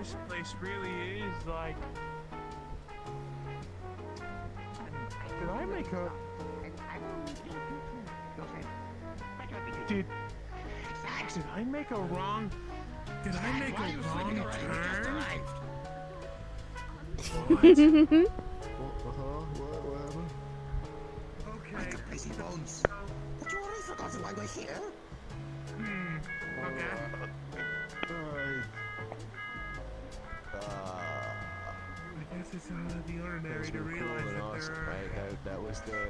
this place really is like... Did I make a... Did I make a wrong... Did I make a wrong turn? What? Okay. Crazy bones. But you already forgotten why we're here? Okay. I guess it's out of the ordinary to realize that awesome, there are right?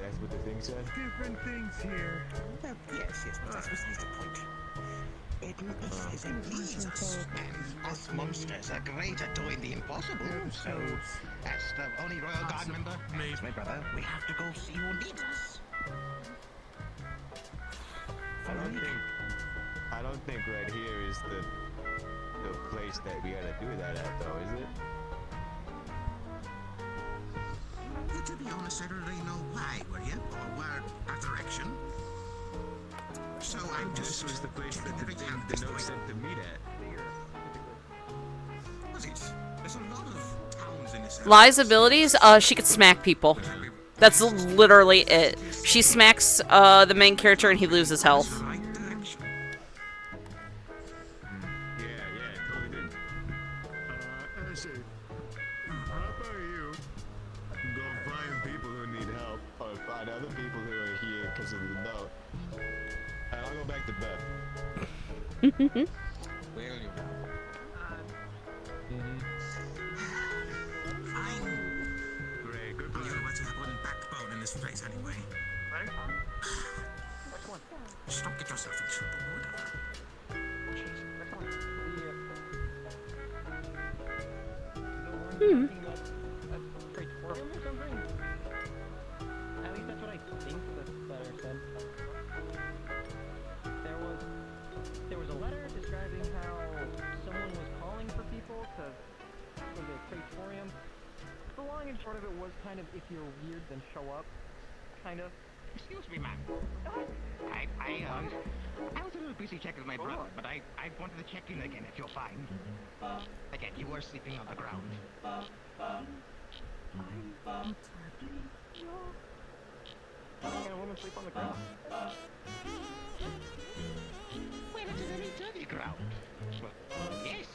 That's what the thing said? different things here. Well, yes, but that's besides the point. It says it pleases us, and us monsters are great at doing the impossible, so as the only Royal Guard member, and my brother, we have to go see who needs us. I don't think right here is the place that we gotta do that at, though, is it? Well, to be honest, I don't really know why we're here, or where our direction. So I'm just... This was the place that the note said to meet at. Was it? There's a lot of towns in this area. Lies abilities, she could smack people. That's literally it. She smacks the main character and he loses health. Right direction. Yeah, totally did. Asher, how about you go find people who need help, or find other people who are here because of the note, and I'll go back to bed. Will you now? Fine. Great, good You know what's happening backbone in this place anyway. Right? Which one? Just don't get yourself in trouble, whatever. At least that's what I think the letter said. There was a letter describing how someone was calling for people for the Praetorium. The long and short of it was kind of, if you're weird, then show up. Kind of. Excuse me, ma'am. I was a little busy checking my brother, but I wanted to check in again if you're fine. Again, you were sleeping on the ground. Can a woman sleep on the ground? Well, it's a very dirty ground. Well, yes.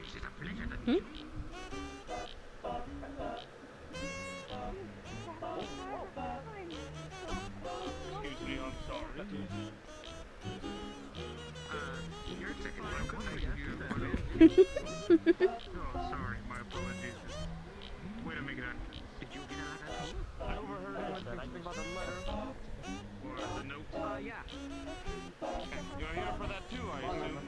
It's a pleasure to meet you. Excuse me, I'm sorry. You're taking my Oh, sorry, my apologies. Way to make it happen. Did you get out of I overheard him speaking about the letter. Or the note. Yeah. You're here for that too, I assume.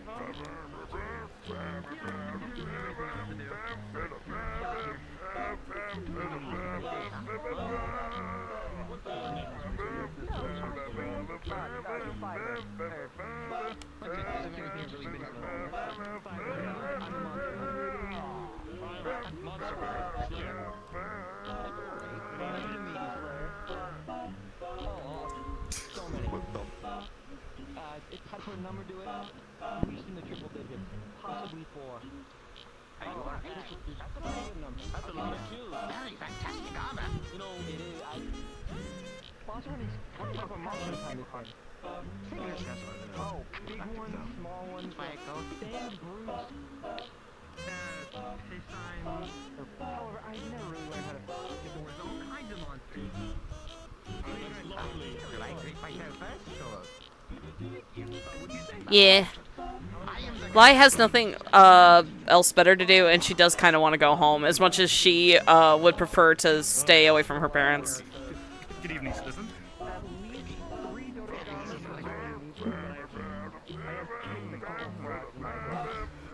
It's had to put a number to it, reached in the triple digits, possibly 4. That's a lot of kills. Very fantastic armor. You know, it is. Boss hunting's kind of a monster kind of thing. Oh, big ones, small ones, stand brutes, however, I never really learned how to fight. There was all kinds of monsters. Should I greet myself first, or? Yeah. Lai has nothing else better to do, and she does kind of want to go home, as much as she would prefer to stay away from her parents. Good evening, citizen.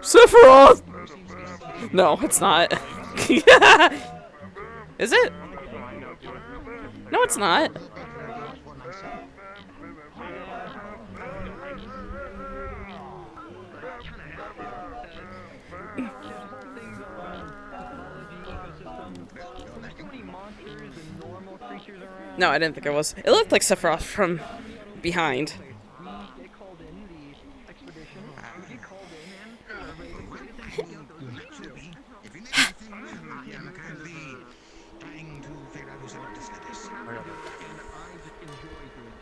Sephiroth! No, it's not. Is it? No, it's not. No, I didn't think it was. It looked like Sephiroth from behind. They called in the expedition. You get called in and Shabby, if you need anything, I'm currently trying to figure out who's allowed to say this. and I just enjoy doing it.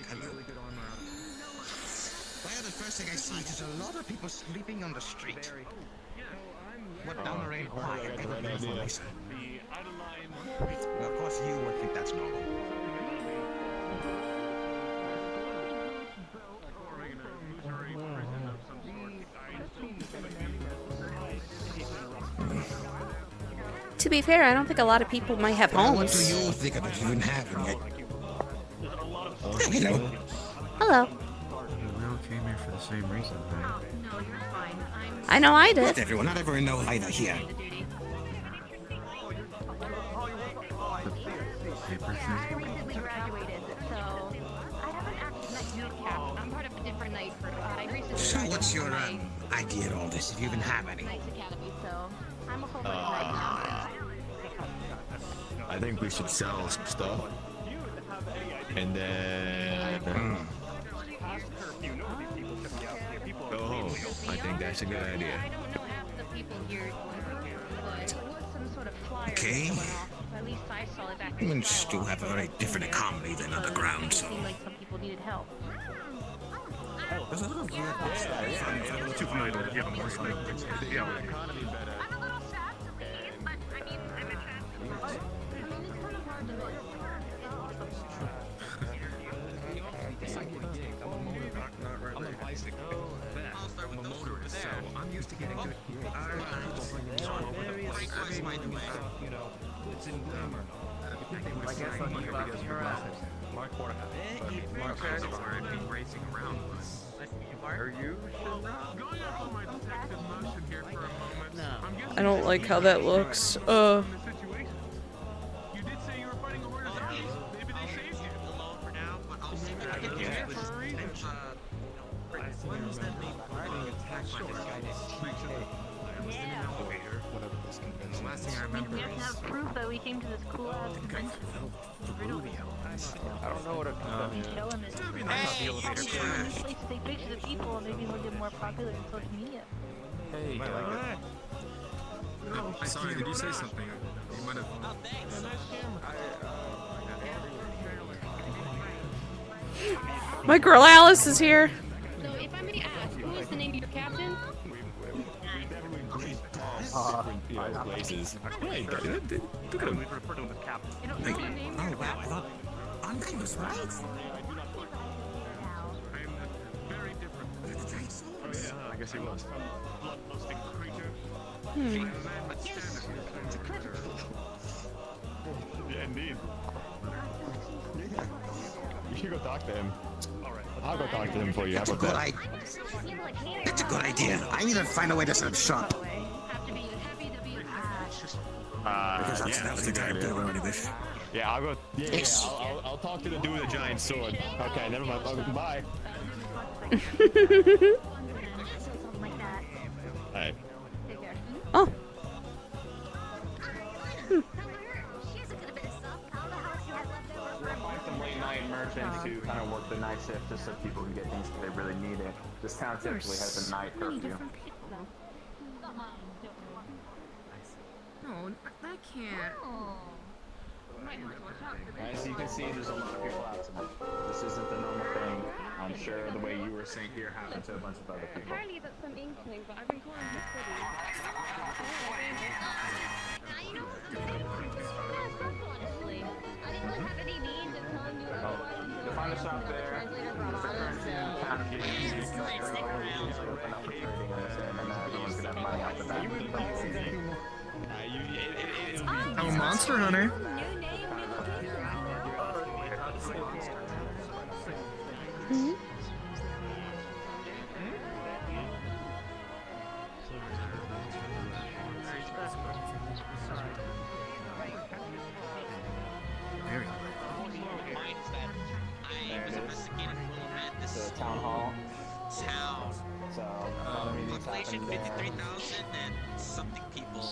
Hello. Really good armor out of it. Well, the first thing I see is a lot of people sleeping on the street. What down the rain? Why? I never paid for myself. Well, of course, you would think that's normal. To be fair, I don't think a lot of people might have Well, what do homes. you think of it? You even have them yet. Oh, hello. Hello. We all came here for the same reason, right? No, you're fine. I know I Not did. everyone, not everyone knows either here. Paper I thing? recently graduated, so I haven't actually met you, Cap. I'm part of a different night for. I recently So graduated what's your from my idea of all this, if you even have any? Knights Academy, so I'm a full knight right now. I think we should sell some stuff. And then go home. I think that's a good idea. I don't know half the people here, but it was some sort of flyer Okay. that went off. At least I saw it back in Humans do have a very different economy than underground, It so... seemed like some people needed help. There's a little weird Too familiar with it. Yeah, I'm a little sad to leave, but I mean, I'm a fan. I mean, it's kind of hard to miss. I'm a bicycle. I'm a motorist, so I'm used to getting good breakers, by the way. You know, it's in glamour. I guess I'll keep laughing your ass. Mark is already racing around. Are you? Going off on my detective motion here for a moment. I'm guessing I don't like how that looks. in the situation. You did say you were fighting a horde of zombies. Maybe they saved you. Alone for now, but I'll see if I can Yeah. get For a reason. Last thing I remember We have to have proof that we came to this cool ass convention. I don't know what a Show him this. Place to take pictures of people and maybe we'll get more popular on social media. Hey, Sorry, did you say something? You might have. My girl Alice is here. So if I may ask, who is the name of your captain? Different places. Hey, look at him. Oh, wow, I thought... Andre was right. Very different. I guess he was. Bloodlusting creature. Yeah, indeed. You should go talk to him. I'll go talk to him for you. How That's a about good that? idea. That's a good idea. I need to find a way to set up shop. Have to be happy to be Because that's, that was the kind of deal already with. Yeah, I'll go. Yeah, I'll talk to the dude with the giant sword. Okay, never mind. Okay, bye. something like that. Alright. Take care. Oh, Find some late night merchants who kind of work the night shift just so people can get things if they really need it. This town typically has a night curfew. No, I can't. As you can see, there's a lot of people out tonight. This isn't the normal thing. I'm sure the way you were sent here happened to a bunch of other people. Apparently that's some inkling, but I've been calling this city. Honestly, I didn't really have any means of telling you what I was You'll find a shop there. The currency kind of getting easy. Everyone's open up for trading and everyone's gonna have money out the back. I'm a monster hunter. new name, new location. There it is. The town hall. Town. So, another meeting's Population happening there. 53,000 and something people.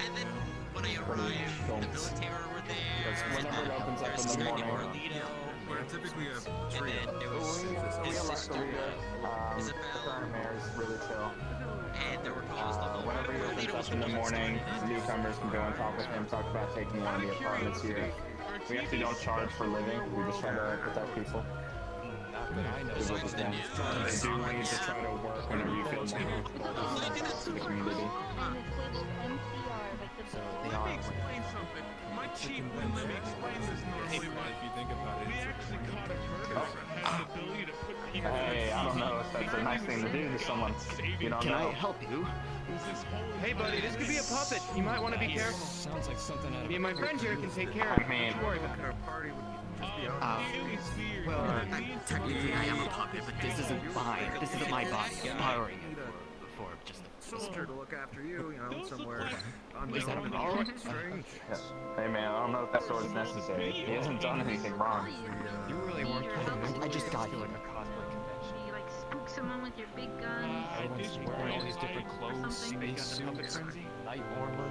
And then when I arrived, the military were there. Because whenever it opens up in the There's a guy named morning, Carlito. We're typically a And trio. then there was his sister, The Isabel, current mayor is really chill. and there were people's local Whenever he opens up in the morning, newcomers can go and talk with him, talk about taking one of the apartments here. We actually don't charge for living. We just try to protect people. besides the news. They do want you to try to work whenever you feel more comfortable to the community. And it's labeled MCR, like the Let me explain something. My chief wouldn't let me explain this normally, but If you think about it, we actually caught a murderer that has the ability to put people Hey, I don't know if that's a nice thing to do to someone you don't know. help you? Hey, buddy, this could be a puppet. You might want to be careful. Sounds like something out of Me and my friend here can take care of it. I mean, Don't worry about it. Technically I am a puppet, but this isn't mine. This isn't my body. I'm borrowing it for just a sister. to look after you, somewhere Is that a borrow? hey man, I don't know if that sword is necessary. He hasn't done anything wrong. You really weren't I just got here. You like spook someone with your big gun. Everyone's wearing all these different clothes, space suits, knight armor,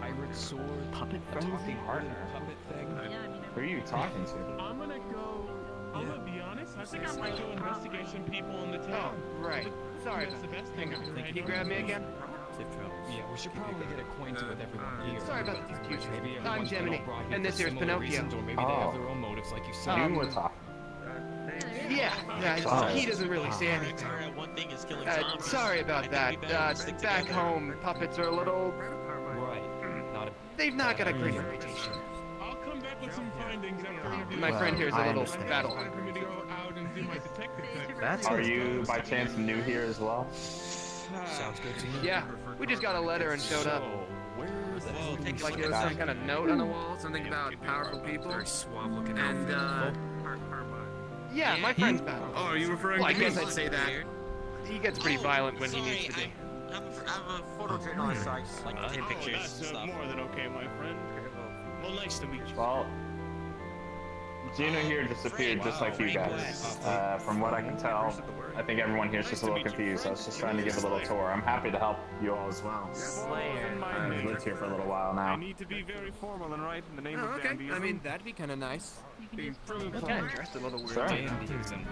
pirate sword, Puppet frenzy? puppet thing. Yeah, I mean, Who are you talking to? I'm gonna go. I'm gonna be honest. I think I'm gonna go investigate some people in the Oh, town. right. Sorry. That's the best thing to do right Can you now. grab me again? Yeah, we should probably get acquainted with everyone here. Sorry about the confusion. Maybe I'm everyone's been Gemini, all brought here and for this here's similar Pinocchio. reasons, or maybe they have their own motives, like you said. You were talking. Yeah, he doesn't really say anything. Sorry, one thing is killing zombies. Sorry about that. Back home, puppets are a little... Right. Not a They've not got a great reputation. I'll come back with some findings after interview. My friend here's a I little understand. battle. Time for me to go out and do my detective thing. That's Are you by chance new here as well? sounds good to me. Yeah, we just got a letter and showed up. Where's that? Like it was some kind of note on the wall, something about powerful people. very suave looking And, outfit? yeah, my friend's battle. Oh, are you referring Well, I to me? guess I'd say that. He gets pretty violent when he needs to be. I'm a photojournalist, so I just like to take pictures and stuff. more than okay, my friend. Well, nice to meet you. Well, Gina here just appeared just like you guys. From what I can tell, I think everyone here is just a little confused. I was just trying to give a little tour. I'm happy to help you all as well. I've lived here for a little while I now. need to be very formal and right in the name Oh, of okay. dandyism. I mean, that'd be kind of nice. you can just Kind of dressed a little weird. Sure. Dandyism,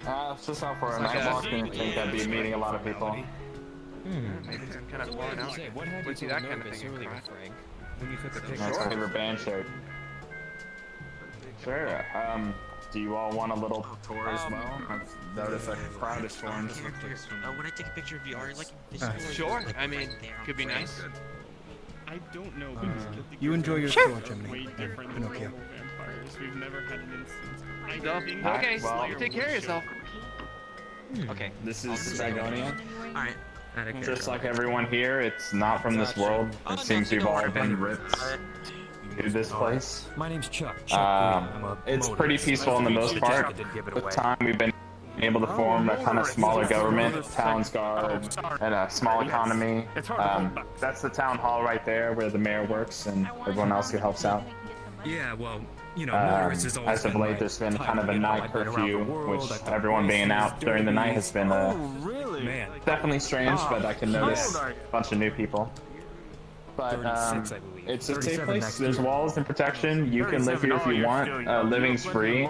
huh? It's just out for a Like night a- walk and I think I'd be meeting a lot of people. Maybe some kind of worn out. Say, what had you Would see so that kind of nervous thing in earlier, class. Frank? When you took the That's my picture. favorite band shirt. Sure. Do you all want a little tour as well? I've noticed a crowd is formed. When I take a picture of you, are you like this? Sure, I mean, could be nice. I don't know because You enjoy your Sure. tour, way Gemini. different than Pinocchio. normal vampires. We've never had an instance. I So, think okay, well- you take care of yourself. Okay. This is Dragonia. All right. Just like everyone here, it's not from this world. It seems we've all been ripped to this place. My name's Chuck. It's pretty peaceful in the most part. With time, we've been able to form a kind of smaller government, town's guard, and a small economy. That's the town hall right there where the mayor works and everyone else who helps out. Yeah, well, As of late, there's been kind of a night curfew, which everyone being out during the night has been man. definitely strange, but I can notice a bunch of new people. But it's a safe place. There's walls and protection. You can live here if you want. Living's free.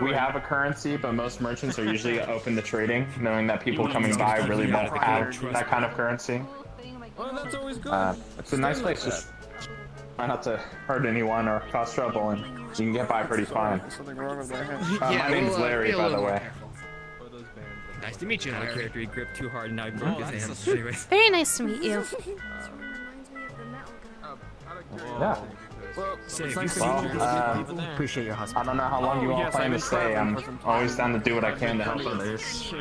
We have a currency, but most merchants are usually open to trading, knowing that people coming by really won't have that kind of currency. Well, that's always good. It's a nice place. Just try not to hurt anyone or cause trouble, and you can get by pretty fine. My name's Larry, by the way. Nice to meet you, Larry. Character he gripped too hard and I broke his hand. Anyway. Very nice to meet you. Yeah. Say, Well, Appreciate your I hospitality. don't know how long you all plan to stay. I'm always down to do what I can to help others.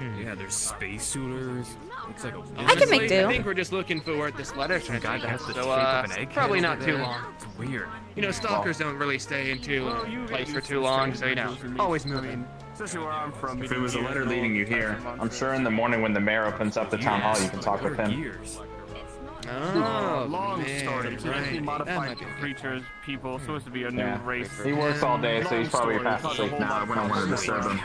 yeah, there's space suiters. Looks like a I can make I do. think we're just looking for this letter from guy that has the so, shape of an egg probably head not over too there. long. It's weird. You know, stalkers don't really stay into a place for too long, so, you know, always moving. Especially where I'm from. If it was a letter leading you here, I'm sure in the morning when the mayor opens up the town hall, you can talk with him. Years. Oh, Long man, story. right. Genetically That modified might be good. creatures, people, supposed to be a new Yeah. race. He works all day, so he's probably Long fast story. asleep now. I wouldn't want to disturb him.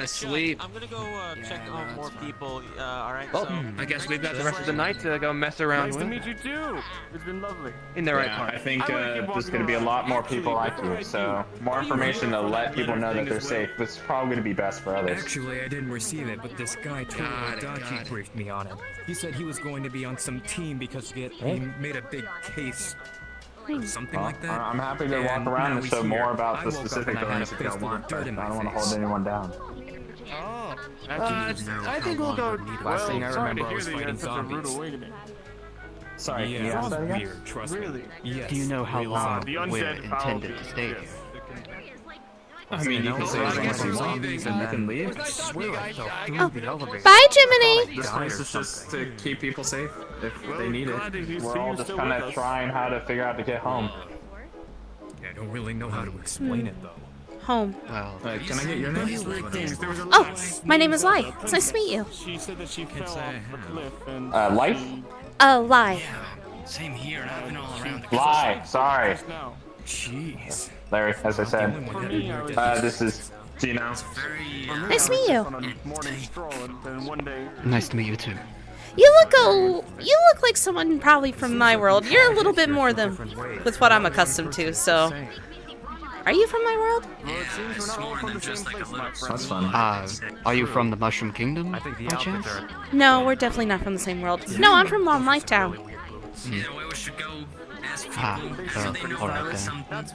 Sleep. I'm gonna go check on more people. Alright, Well, so I guess we've got the rest of the night to go mess around Nice with. to meet you too. It's been lovely. In the right Yeah, part. I think I wanna keep there's walking going to be a around. lot more Actually, people like before I you, do, so more information to let people know that they're safe. This is probably going to be best for others. Actually, I didn't receive it, but this guy Torodaki briefed me on it. He said he was going to be on some team because he made a big case or something like that. I'm happy to walk And around now and he's show here. more about I the woke up specific and I had owners a if y'all face full of want, but I dirt in don't my want to hold face. anyone down. Oh, I think we'll go. Last thing I sorry remember, to I hear was that you fighting had such a rude zombies. awakening. Sorry, can you Yeah, ask that again? weird, trust Really? me. Yes. Do you know how long The we're undead found intended you. to stay Yes. here? I mean, you can say I as long guess as you we're want, zombies and and you can then- leave. I swear I fell through Oh. the elevator. Bye, Jiminy. This place is just to keep people safe if Well, they need glad to it. see We're all you just still kind with of us. trying how to figure out to get home. I don't really know how to explain it though. Home. Well, Can I get your name? There was a Oh, last my name is Lai. scene. It's nice to meet you. She said that she fell off the cliff and Life? Lai. same here, and I've been all around. Lie. Sorry, just now. Jeez. Larry. As I The said, only one For that me, I did was this is Gino. Nice to meet you. on a morning stroll, and then one day Nice to meet you too. You look like someone probably from my world. You're a little bit more than with what I'm accustomed to, so. Are you from my world? well, it seems we're not all from the same place, my friend. That's fun. Are you from the Mushroom Kingdom, by chance? No, we're definitely not from the same world. No, I'm from Long Life Town. Alright then. That's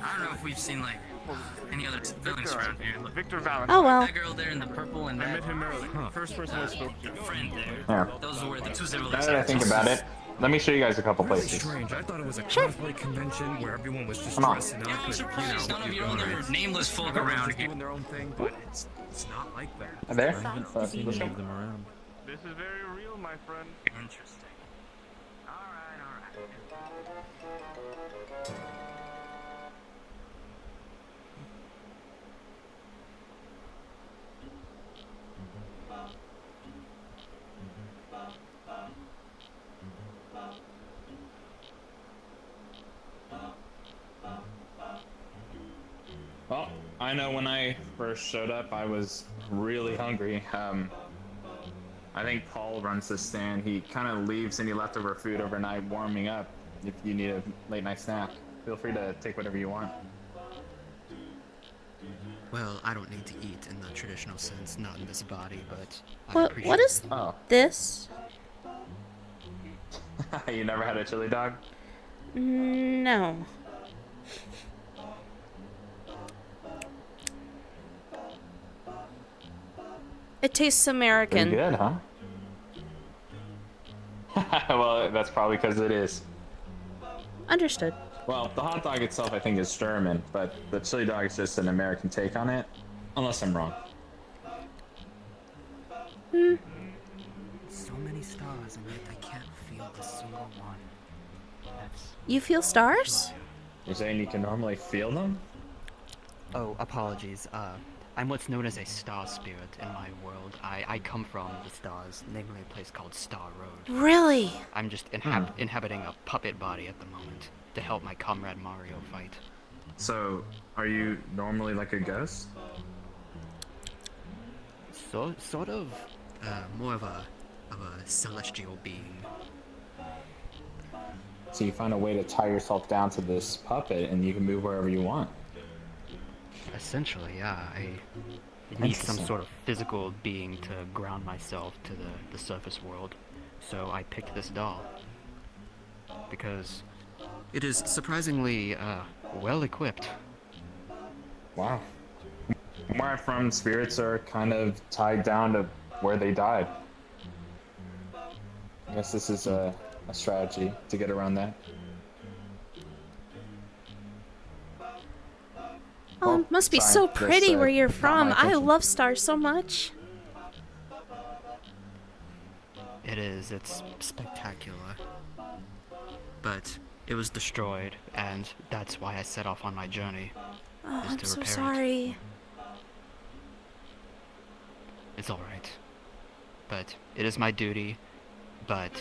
villains around here. Look, Victor Valentine. Oh well. that girl there in the purple and I that met him earlier. First person I spoke to. friend there. Yeah. Those were the two Now that I civilizations. think about it, let me show you guys a couple Really places. strange. I thought it was a cosplay convention where everyone was just Come on. dressing up. Yeah, I'm but, surprised you know, none of your other nameless folk everyone's around just here. doing their own thing, but it's not like that. There? This is very real, my friend. Interesting. Alright. Well, I know when I first showed up, I was really hungry. I think Paul runs this stand. He kind of leaves any leftover food overnight warming up. If you need a late night snack, feel free to take whatever you want. Well, I don't need to eat in the traditional sense, not in this body, but I appreciate What is Oh, this? you never had a chili dog? No. It tastes Pretty American. good, huh? Well, that's probably because it is. Understood. Well, the hot dog itself, I think, is German, but the chili dog is just an American take on it, unless I'm wrong. So many stars, and yet I can't feel a single one. That's... You feel stars? You're saying you can normally feel them? Oh, apologies. I'm what's known as a star spirit in my world. I come from the stars, namely a place called Star Road. Really? I'm just inhabiting a puppet body at the moment to help my comrade Mario fight. So, are you normally like a ghost? Sort of, more of a celestial being. So you find a way to tie yourself down to this puppet and you can move wherever you want. Essentially, yeah. I need some Interesting. sort of physical being to ground myself to the surface world. So I picked this doll. Because it is surprisingly, well equipped. Wow. Where I'm from, spirits are kind of tied down to where they died. I guess this is a strategy to get around that. Oh, it must be sorry, so this, pretty where you're not from. my I attention. love stars so much. It is, it's spectacular. But it was destroyed, and that's why I set off on my journey. Oh, is I'm to so repair it. sorry. It's alright. But it is my duty. But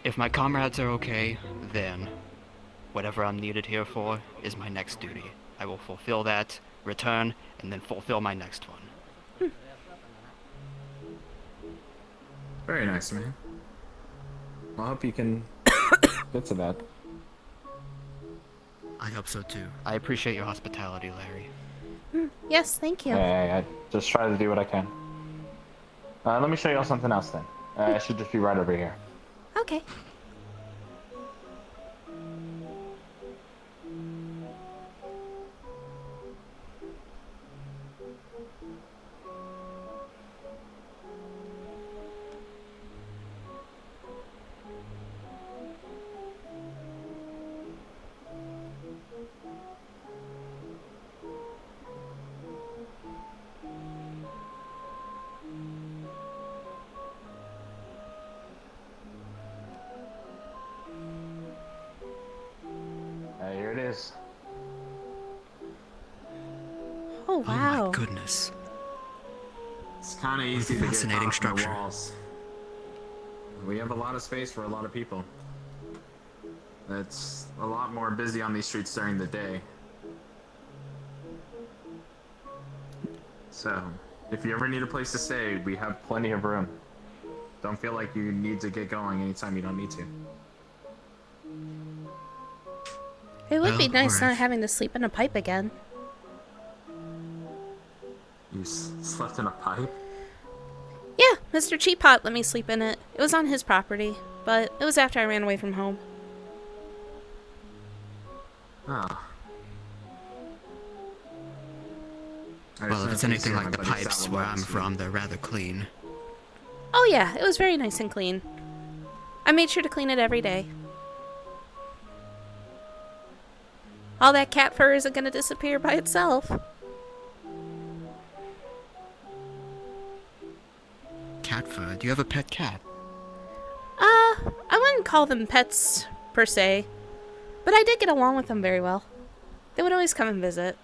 if my comrades are okay, then whatever I'm needed here for is my next duty. I will fulfill that, return, and then fulfill my next one. Very nice, man. Well, I hope you can get to that. I hope so too. I appreciate your hospitality, Larry. Yes, thank you. Hey, I just try to do what I can. Let me show you all something else then. It should just be right over here. Okay. Here it is. Oh wow. Oh my goodness. It's kind of easy to get fascinating caught in the structure. walls. We have a lot of space for a lot of people. It's a lot more busy on these streets during the day. So, if you ever need a place to stay, we have plenty of room. Don't feel like you need to get going anytime you don't need to. It would be nice alright. not having to sleep in a pipe again. You slept in a pipe? Yeah, Mr. Cheap Pot let me sleep in it. It was on his property, but it was after I ran away from home. Oh. Well, if it's anything like the pipes where I'm from, they're rather clean. Oh yeah, it was very nice and clean. I made sure to clean it every day. All that cat fur isn't going to disappear by itself. Cat fur? Do you have a pet cat? I wouldn't call them pets, per se. But I did get along with them very well. They would always come and visit.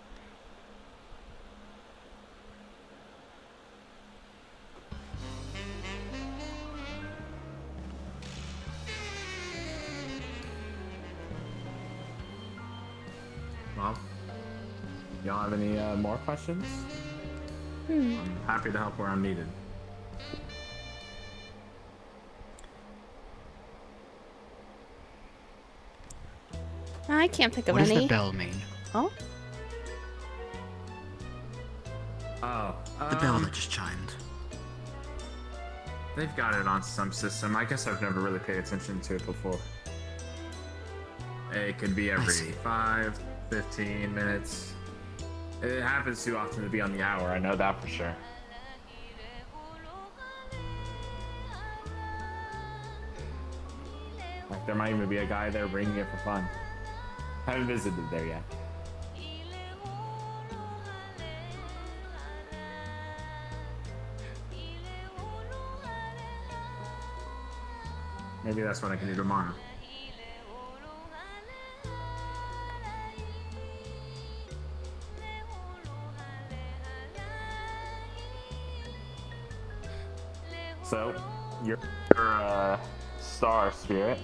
Well, y'all have any more questions? I'm happy to help where I'm needed. I can't think of What does any. the bell mean? Oh? Oh, The bell that just chimed. They've got it on some system. I guess I've never really paid attention to it before. It could be every 5, 15 minutes. It happens too often to be on the hour, I know that for sure. Like, there might even be a guy there ringing it for fun. Haven't visited there yet. Maybe that's what I can do tomorrow. So, you're a star spirit.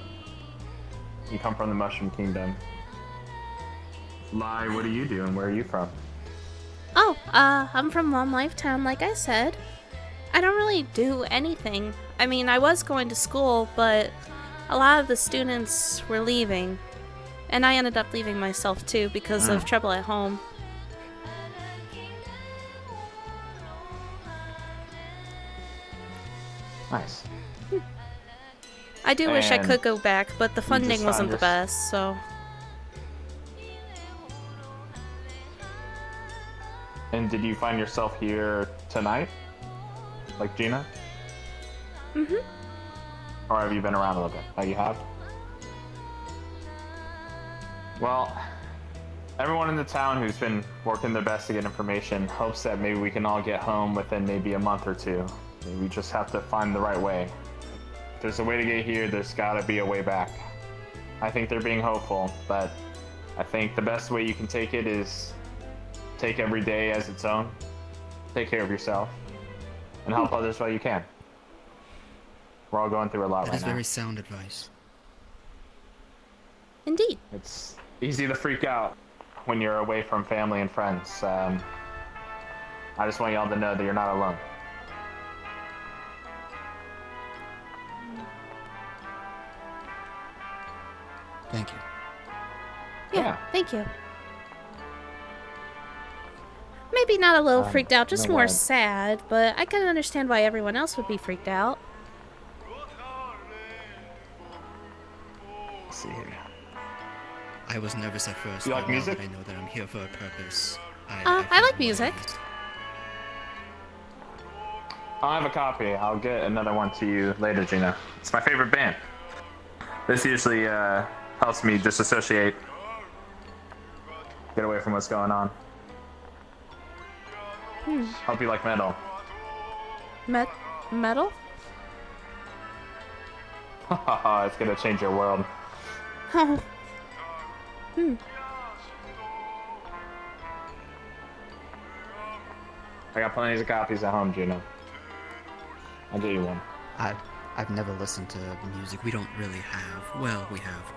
You come from the Mushroom Kingdom. Lai, what do you do and where are you from? Oh, I'm from Long Life Town, like I said. I don't really do anything. I mean, I was going to school, but a lot of the students were leaving. And I ended up leaving myself too because of trouble at home. Nice. I do wish I And could go back, but the funding just wasn't the found best, so... And did you find yourself here tonight? Like Gina? Mm-hmm. Or have you been around a little bit? Oh, you have? Well, everyone in the town who's been working their best to get information hopes that maybe we can all get home within maybe a month or two. We just have to find the right way. If there's a way to get here, there's gotta be a way back. I think they're being hopeful, but I think the best way you can take it is take every day as its own. Take care of yourself and help others while you can. We're all going through a lot That right is now. very sound advice. Indeed. It's easy to freak out when you're away from family and friends. I just want y'all to know that you're not alone. Thank you. Yeah, thank you. Maybe not a little freaked out, just more sad, but I can understand why everyone else would be freaked out. Let's see here. I was nervous at first. You like music? I know that I'm here for a purpose. I like music. I have a copy. I'll get another one to you later, Gina. It's my favorite band. This usually helps me disassociate. Get away from what's going on. Hope you like metal. Metal? It's gonna change your world. Oh. I got plenty of copies at home, Gina. I'll get you one. I've never listened to music. We don't really have. Well, we have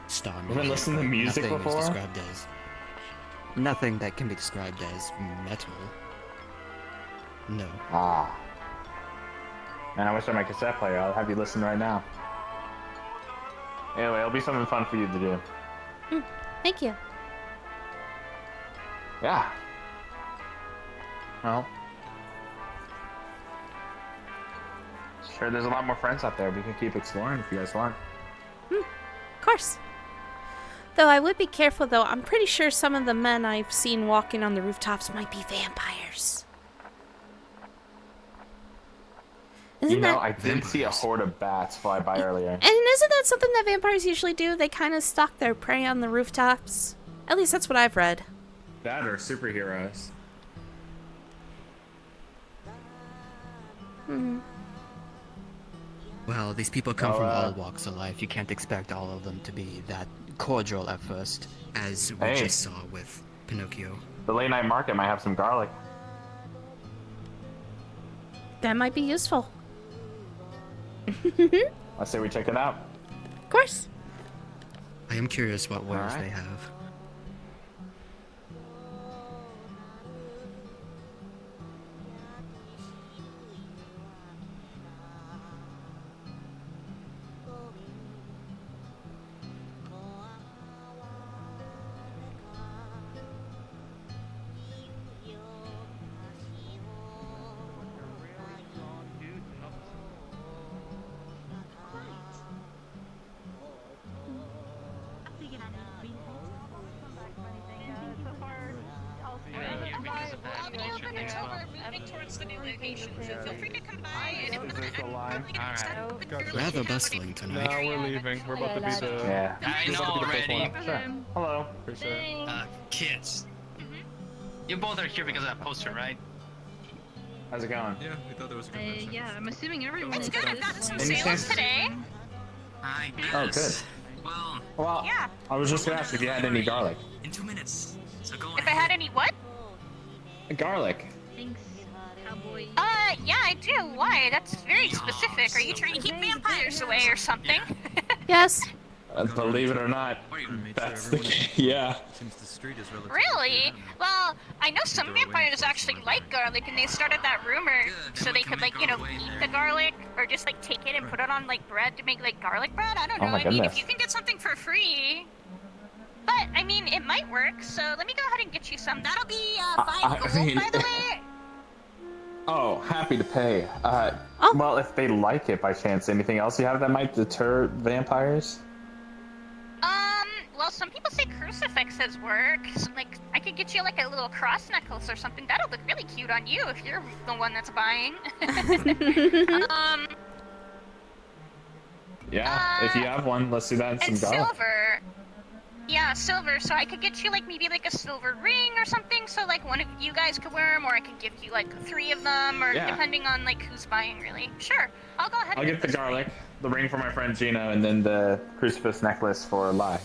star music. You haven't listened to music nothing before? Is described as, nothing that can be described as metal. No. Ah. Man, I wish I had my cassette player. I'll have you listen right now. Anyway, it'll be something fun for you to do. Thank you. Yeah. Well. Sure, there's a lot more friends out there. We can keep exploring if you guys want. Of course. Though I would be careful, though. I'm pretty sure some of the men I've seen walking on the rooftops might be vampires. I did see a horde of bats fly by earlier. And isn't that something that vampires usually do? They kind of stalk their prey on the rooftops. At least that's what I've read. That or superheroes. Well, these people come from all walks of life. You can't expect all of them to be that cordial at first, as we just saw with Pinocchio. The late night market might have some garlic. That might be useful. I say we check it out. Of course. I am curious what wares they have. Rather bustling tonight. No, we're leaving. We're about to be the. Yeah. I know already. Sure. Hello. Kids. You both are here because of that poster, right? How's it going? Yeah, we thought there was a convention. Yeah, I'm assuming everyone It's is good. I've gotten some Any sales chance- today. I Oh, guess. good. Well, Yeah. I was just gonna ask if you had any garlic. in 2 minutes. So go If I had any what? Garlic. Thanks, cowboy. Yeah, I do. Why? That's very specific. Are you trying to keep vampires away or something? Yes. Believe it or not, that's the yeah. Since the street is relatively Really? Well, I know some vampires actually like garlic, and they started that rumor so they could, like, you know, eat the garlic or just, like, take it and put it on, like, bread to make, like, garlic bread. I don't know. my I mean, if goodness. you can get something for free. But, I mean, it might work, so let me go ahead and get you some. That'll be, 5 gold, by the way. Oh, happy to pay. Well, if they like it by chance, anything else you have that might deter vampires? Well, some people say crucifixes work. So, like, I could get you, like, a little cross necklace or something. That'll look really cute on you if you're the one that's buying. Yeah, if you have one, let's do that in And some garlic. silver. Yeah, silver. So I could get you, like, maybe, like, a silver ring or something. So, like, one of you guys could wear them, or I could give you, like, 3 of them, or Yeah. depending on, like, who's buying, really. Sure. I'll go ahead I'll and get the garlic, the ring for my friend Gino, and then the crucifix necklace for Lai.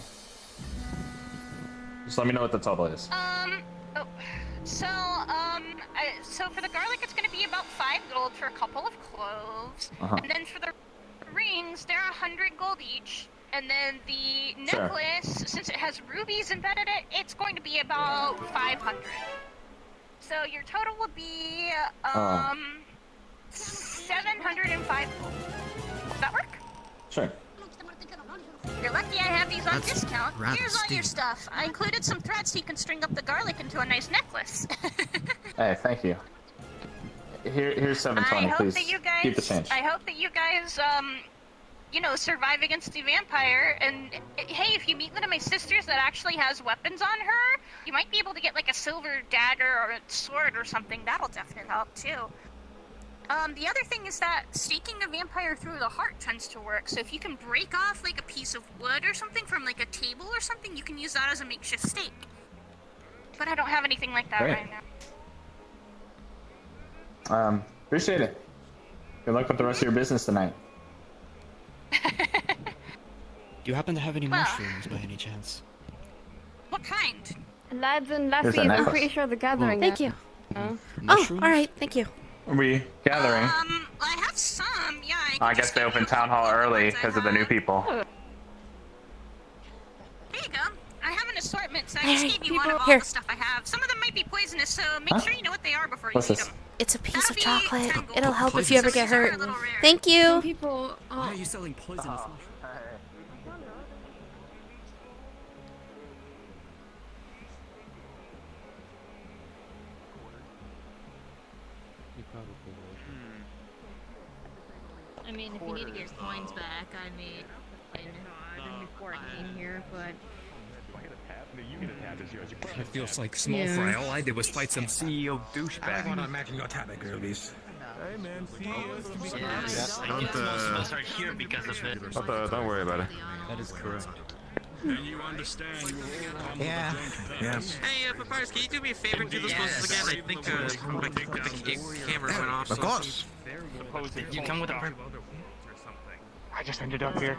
Just let me know what the total is. So for the garlic, it's going to be about 5 gold for a couple of cloves. Uh-huh. And then for the rings, they're 100 gold each. And then the Sure. necklace, since it has rubies embedded in it, it's going to be about 500. So your total will be, 705 gold. Does that work? Sure. You're lucky I have these on That's discount. rather Here's all your steep. stuff. I included some threads so you can string up the garlic into a nice necklace. Hey, thank you. Here's 720, I hope please. that you guys, Keep the change. I hope that you guys, you know, survive against the vampire. And hey, if you meet one of my sisters that actually has weapons on her, you might be able to get like a silver dagger or a sword or something. That'll definitely help too. The other thing is that staking a vampire through the heart tends to work. So if you can break off like a piece of wood or something from like a table or something, you can use that as a makeshift stake. But I don't have anything like that Great. right now. Appreciate it. Good luck with the rest of your business tonight. Do you happen to have any Well- mushrooms by any chance? What kind? Lads and Here's lassies, a I'm necklace. pretty sure the gathering. Thank you. Oh. Oh, alright, thank you. Are we gathering? I have some, yeah. I guess they opened town hall early because of the new people. There you go. I have an assortment, so I Hey, just gave you one of all here. the stuff I have. Some of them might be poisonous, so make Huh? sure you know what they are before What's you eat this? them. It's a piece of That'll be chocolate. 10 gold. It'll help if you ever get hurt. Thank Some you. people. Why are you selling poisonous? I mean, if you need to get your coins back, I mean, before I came here, but It feels like small Yeah. fry. All I did was fight some CEO douchebag. imagine your tablet, girlies. Hey man, CEOs can be Yes, I smart. guess most of us are here because of it. Don't worry about it. That is correct. And you understand you will come Yeah. Yeah. Hey, Papyrus, can you do me a favor and do those poses again? I think the camera went off. Of course. You come with a I just ended up here.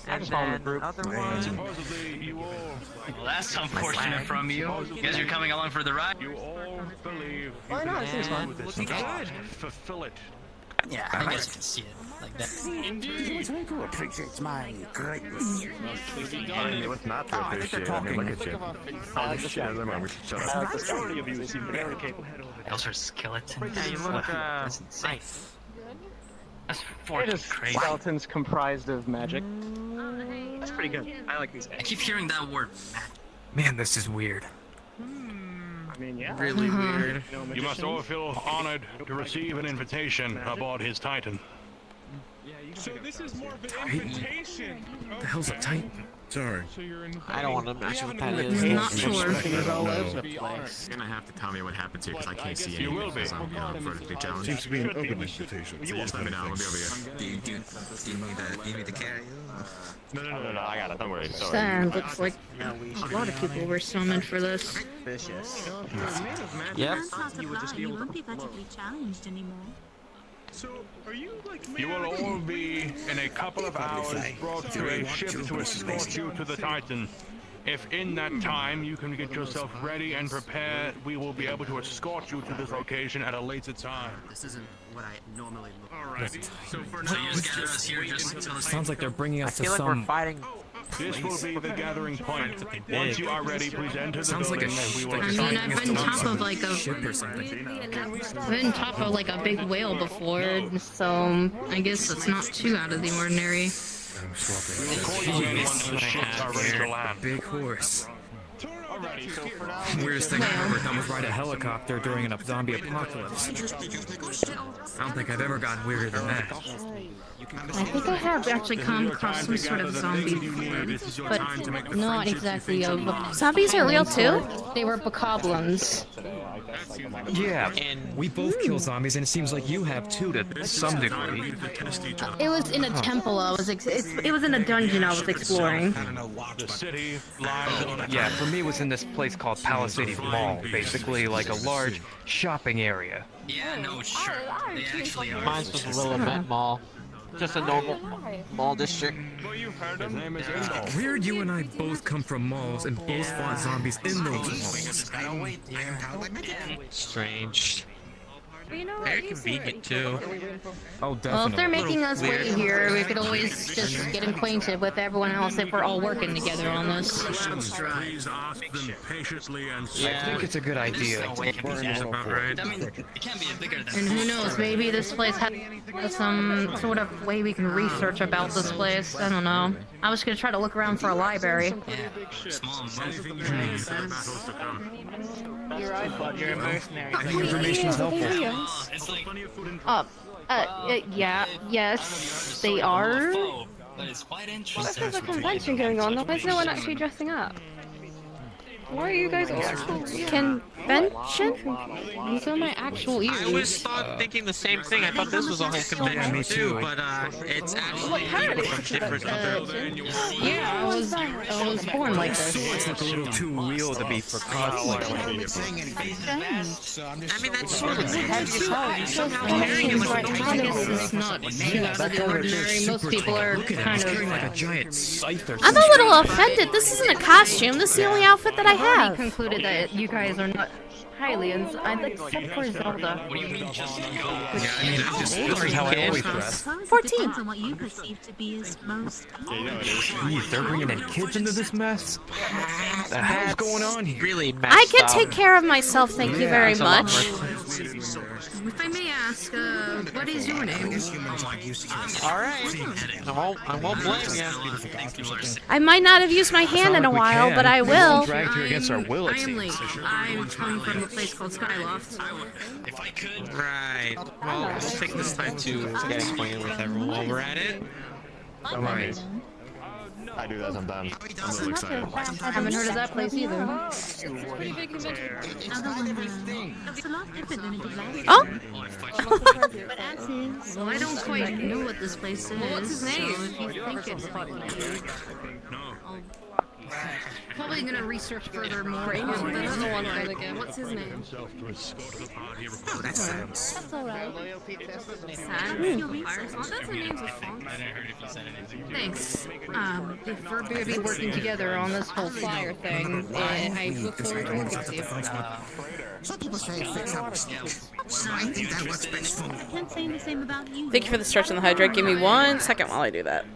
And just found the then group. other one. Supposedly you all, Well, that's unfortunate from you. You guys are coming along for the ride. you all believe Why you not? can It seems fun. do this Looking task, good. fulfill it. Yeah, I guess you can see it like that. Emilytheneko appreciates my greatness. What's not to appreciate? I mean, look at you. Oh, shit. Never mind, we should shut up. Majority of you seem very capable. Those are skeletons. Yeah, you look, That's insane. nice. That's It fucking is crazy. skeletons comprised of magic. That's pretty good. I like these I guys. keep hearing that word. Man, this is weird. I mean, yeah. Really weird. You must all feel honored to receive an invitation aboard his Titan. So this is more of an invitation. What the hell's a Titan? Sorry. So you're in. I don't want to imagine what that is. Not sure. Fingers all over No. the place. You're gonna have to tell me what happens here because I can't see You anything will be. because I'm, vertically challenged. Seems to be an open invitation. So just let me know. I'll be over here. Do you need to carry you? No, I got it. Don't worry. Sorry. Sad. Looks like a lot of people were summoned for this. Vicious. Yep. you won't be vertically challenged anymore. So are you like? You will all be in a couple of hours brought to a ship to escort you to the Titan. If in that time you can get yourself ready and prepared, we will be able to escort you to this location at a later time. This isn't what I normally look for. Alright. So for So now, you just gather us here just until the Sounds like they're bringing I us to feel like we're some. fighting. this will be the gathering point. Once you are ready, please enter the Sounds like a building and we will I mean, assign I've you been to top some- of like a, Ship or something. I've been top of like a big whale before, so I guess it's not too out of the ordinary. Call you in once the ships are ready to land. Big horse. Alrighty, so for now, Weirdest thing I've ever done was ride a helicopter during a zombie apocalypse. I don't think I've ever gotten weirder than that. I think I have actually come across some sort of zombie before, but not exactly of. Zombies are real too? They were bokoblins. Yeah, we both kill zombies, and it seems like you have too to some degree. It was in a temple. It was in a dungeon I was exploring. the city lies on a Yeah, for me it was in this place called Palisades Mall, basically like a large shopping area. Yeah, no, sure. They actually are. Mine's just a little bit mall. Just a normal mall district. His name is Indol. Weird you and I both come from malls and both fought zombies in those malls. Strange. Very convenient too. Oh, definitely. Well, if they're making us Weird. wait here, we could always just get acquainted with everyone else if we're all working together on this. Please ask them patiently and I think it's a good idea. About right. I mean, it can't be bigger than. And who knows, maybe this place has some sort of way we can research about this place. I don't know. I was gonna try to look around for a library. Small Your iPod, you're a mercenary. I think information is helpful. Yeah, yes, they are. But it's quite Well, interesting. there's a convention going on. Why is no one actually dressing up? Why are you guys all Convention? These are my actual ears. I was thinking the same thing. I thought this was a whole convention too, but it's actually from different other. Yeah, I was born like this. It's like a little too real to be for cosplay. I mean, that's sort of somehow carrying it like I guess it's not too out of the ordinary. Most people are kind of like a giant scythe or I'm a little offended. This isn't a costume. This is the only outfit that I I've already have. concluded that you guys are not Hylians, except for Zelda. What do you mean just go? Yeah, I mean, this is how I always dress. 14. On what you perceive to be as most. Jeez, they're bringing in kids into this mess? What the hell's going on here? Really messed I can up. take care of myself, thank you very much. If I may ask, what is your name? Alright. I won't blame you. I might not have used my hand in a while, but I will. Dragged here against our will, it I'm seems. late. I come from a place called Skyloft. If I could. Right. Well, we'll take this time to get acquainted with everyone while we're at it. Right. I do that sometimes. I'm a little excited. I haven't heard of that place either. It's a pretty big convention. It's a lot different than it did last Oh? time. But as is. Well, I don't quite know what this place is. What's his name? So if you think it's I'm probably gonna research further more. That's the one thing again. What's his name? That's alright. Sad. Oh, that's the name's a song. Thanks. If we're gonna be working together on this whole fire thing, I look forward to working with you. Some people say fix up skills. So I think that works best for me. I can't say the same about you. Thank you for the stretch and the hydrate. Give me 1 second while I do that.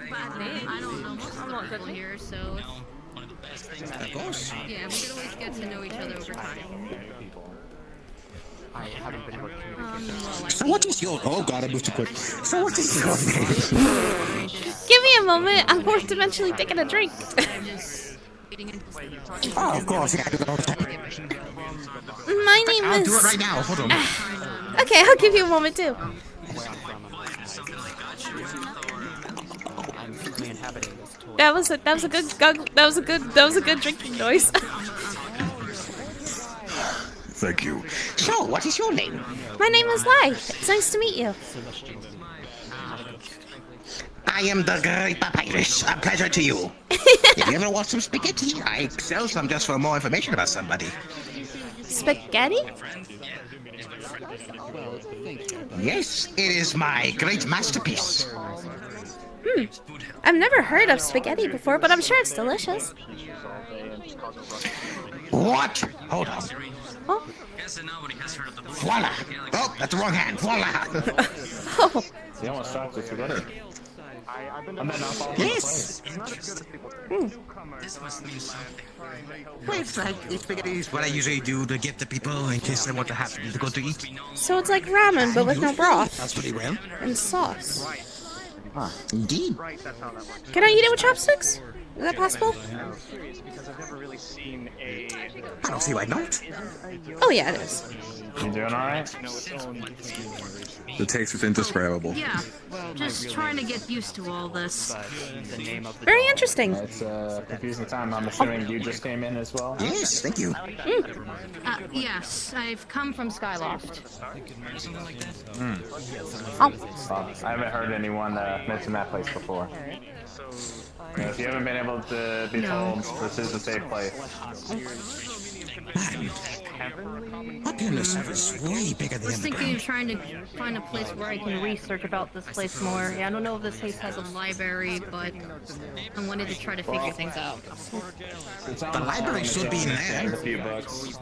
I don't know most of the people here, so Of course. yeah, we could always get to know each other over time. I haven't been able to communicate. So what is your... Oh god, I moved too quick. So what is your name? Give me a moment. I'm fourth dimensionally taking a drink. Oh, of course, yeah, I do that all the time. My name I'll is... do it right now, hold on. Okay, I'll give you a moment too. That was a good drinking noise. Thank you. So, what is your name? My name is Lai. It's nice to meet you. I am the Great Papyrus. A pleasure to you. If you ever want some spaghetti, I sell some just for more information about somebody. Spaghetti? Yes, it is my great masterpiece. I've never heard of spaghetti before, but I'm sure it's delicious. What? Hold on. Oh. Voila! Oh, that's the wrong hand. Voila! Oh. You almost stopped with spaghetti. Yes! Well, it's like spaghetti is what I usually do to give the people in case they want to have to go to eat. So it's like ramen, but with no broth. That's pretty well. And sauce. Ah, indeed. Can I eat it with chopsticks? Is that possible? I don't see why not. Oh yeah, it is. You doing alright? The taste is indescribable. Yeah, just trying to get used to all this. Very interesting. It's a confusing time. I'm assuming you just came in as well? Yes, thank you. Yes, I've come from Skyloft. Well, I haven't heard anyone mention that place before. You know, if you haven't been able to be told, this is a safe place. Populous is way bigger I than was the thinking of trying to find a place where I can research about this place more. Yeah, I don't know if this place has a library, but I wanted to try to figure things out. The library should be in there. A few books.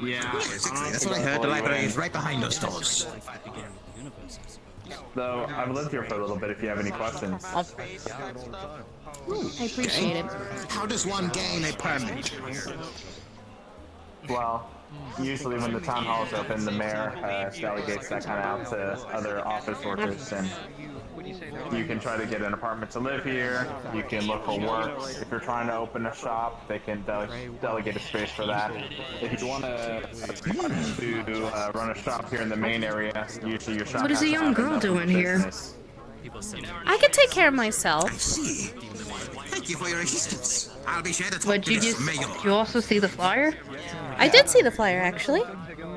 Yeah, exactly. That's what I heard. The library is right behind those doors. Though I've lived here for a little bit. If you have any questions. I appreciate it. How does one gain a permit? Well, usually when the town hall is open, the mayor delegates that kind of out to other office workers, and you can try to get an apartment to live here. You can look for work. If you're trying to open a shop, they can delegate a space for that. If you want to run a shop here in the main area, usually your shop. What is a young girl doing here? I can take care of myself. I see. Thank you for your assistance. I'll be sure to talk But to you this just, mayor. you also see the flyer? I did see the flyer, actually.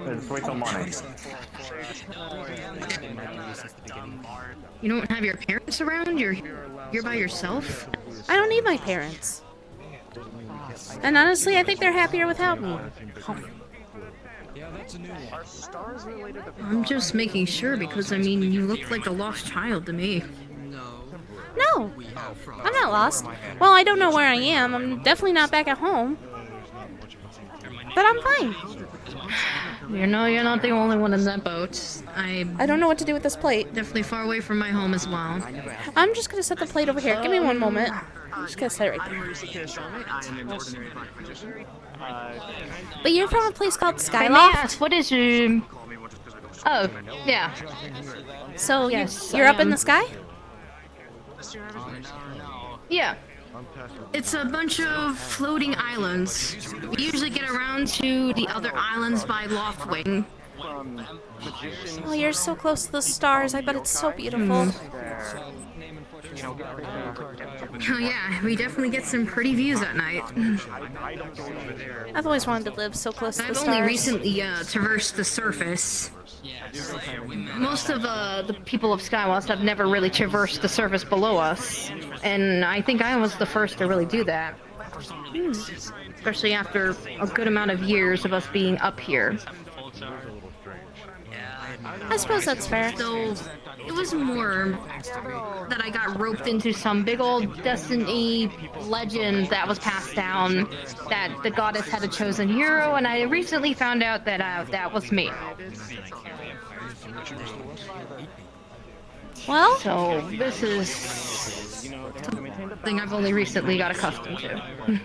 Just wait till morning. You don't have your parents around? You're by yourself? I don't need my parents. And honestly, I think they're happier without me. I'm just making sure because, I mean, you look like a lost child to me. No, I'm not lost. Well, I don't know where I am. I'm definitely not back at home. But I'm fine. You know, you're not the only one in that boat. I don't know what to do with this plate. Definitely far away from my home as well. I'm just gonna set the plate over here. Give me one moment. I'm just gonna set it right there. But you're from a place called Skyloft? What is your... Oh, yeah. So yes, you're up in the sky? Yeah. It's a bunch of floating islands. We usually get around to the other islands by Loftwing. Oh, you're so close to the stars. I bet it's so beautiful. Oh yeah, we definitely get some pretty views at night. I've always wanted to live so close to the I've stars. only recently traversed the surface. Most of the people of Skywest have never really traversed the surface below us, and I think I was the first to really do that. Especially after a good amount of years of us being up here. I suppose that's fair. So, it was more that I got roped into some big old Destiny legend that was passed down, that the goddess had a chosen hero, and I recently found out that that was me. Well, so this is something I've only recently got accustomed to.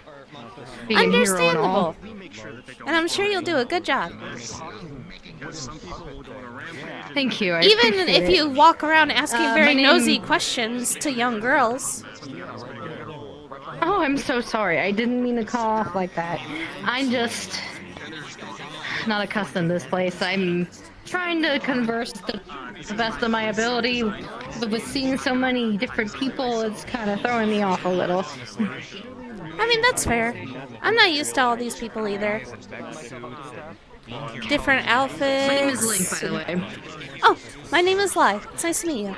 Being understandable. And I'm sure you'll do a good job. Thank you. I Even appreciate if it. you walk around asking very my nosy name- questions to young girls. Oh, I'm so sorry. I didn't mean to call off like that. I'm just not accustomed to this place. I'm trying to converse to the best of my ability, but with seeing so many different people, it's kind of throwing me off a little. I mean, that's fair. I'm not used to all these people either. Different outfits. My name is Link, by the way. Oh, my name is Lai. It's nice to meet you.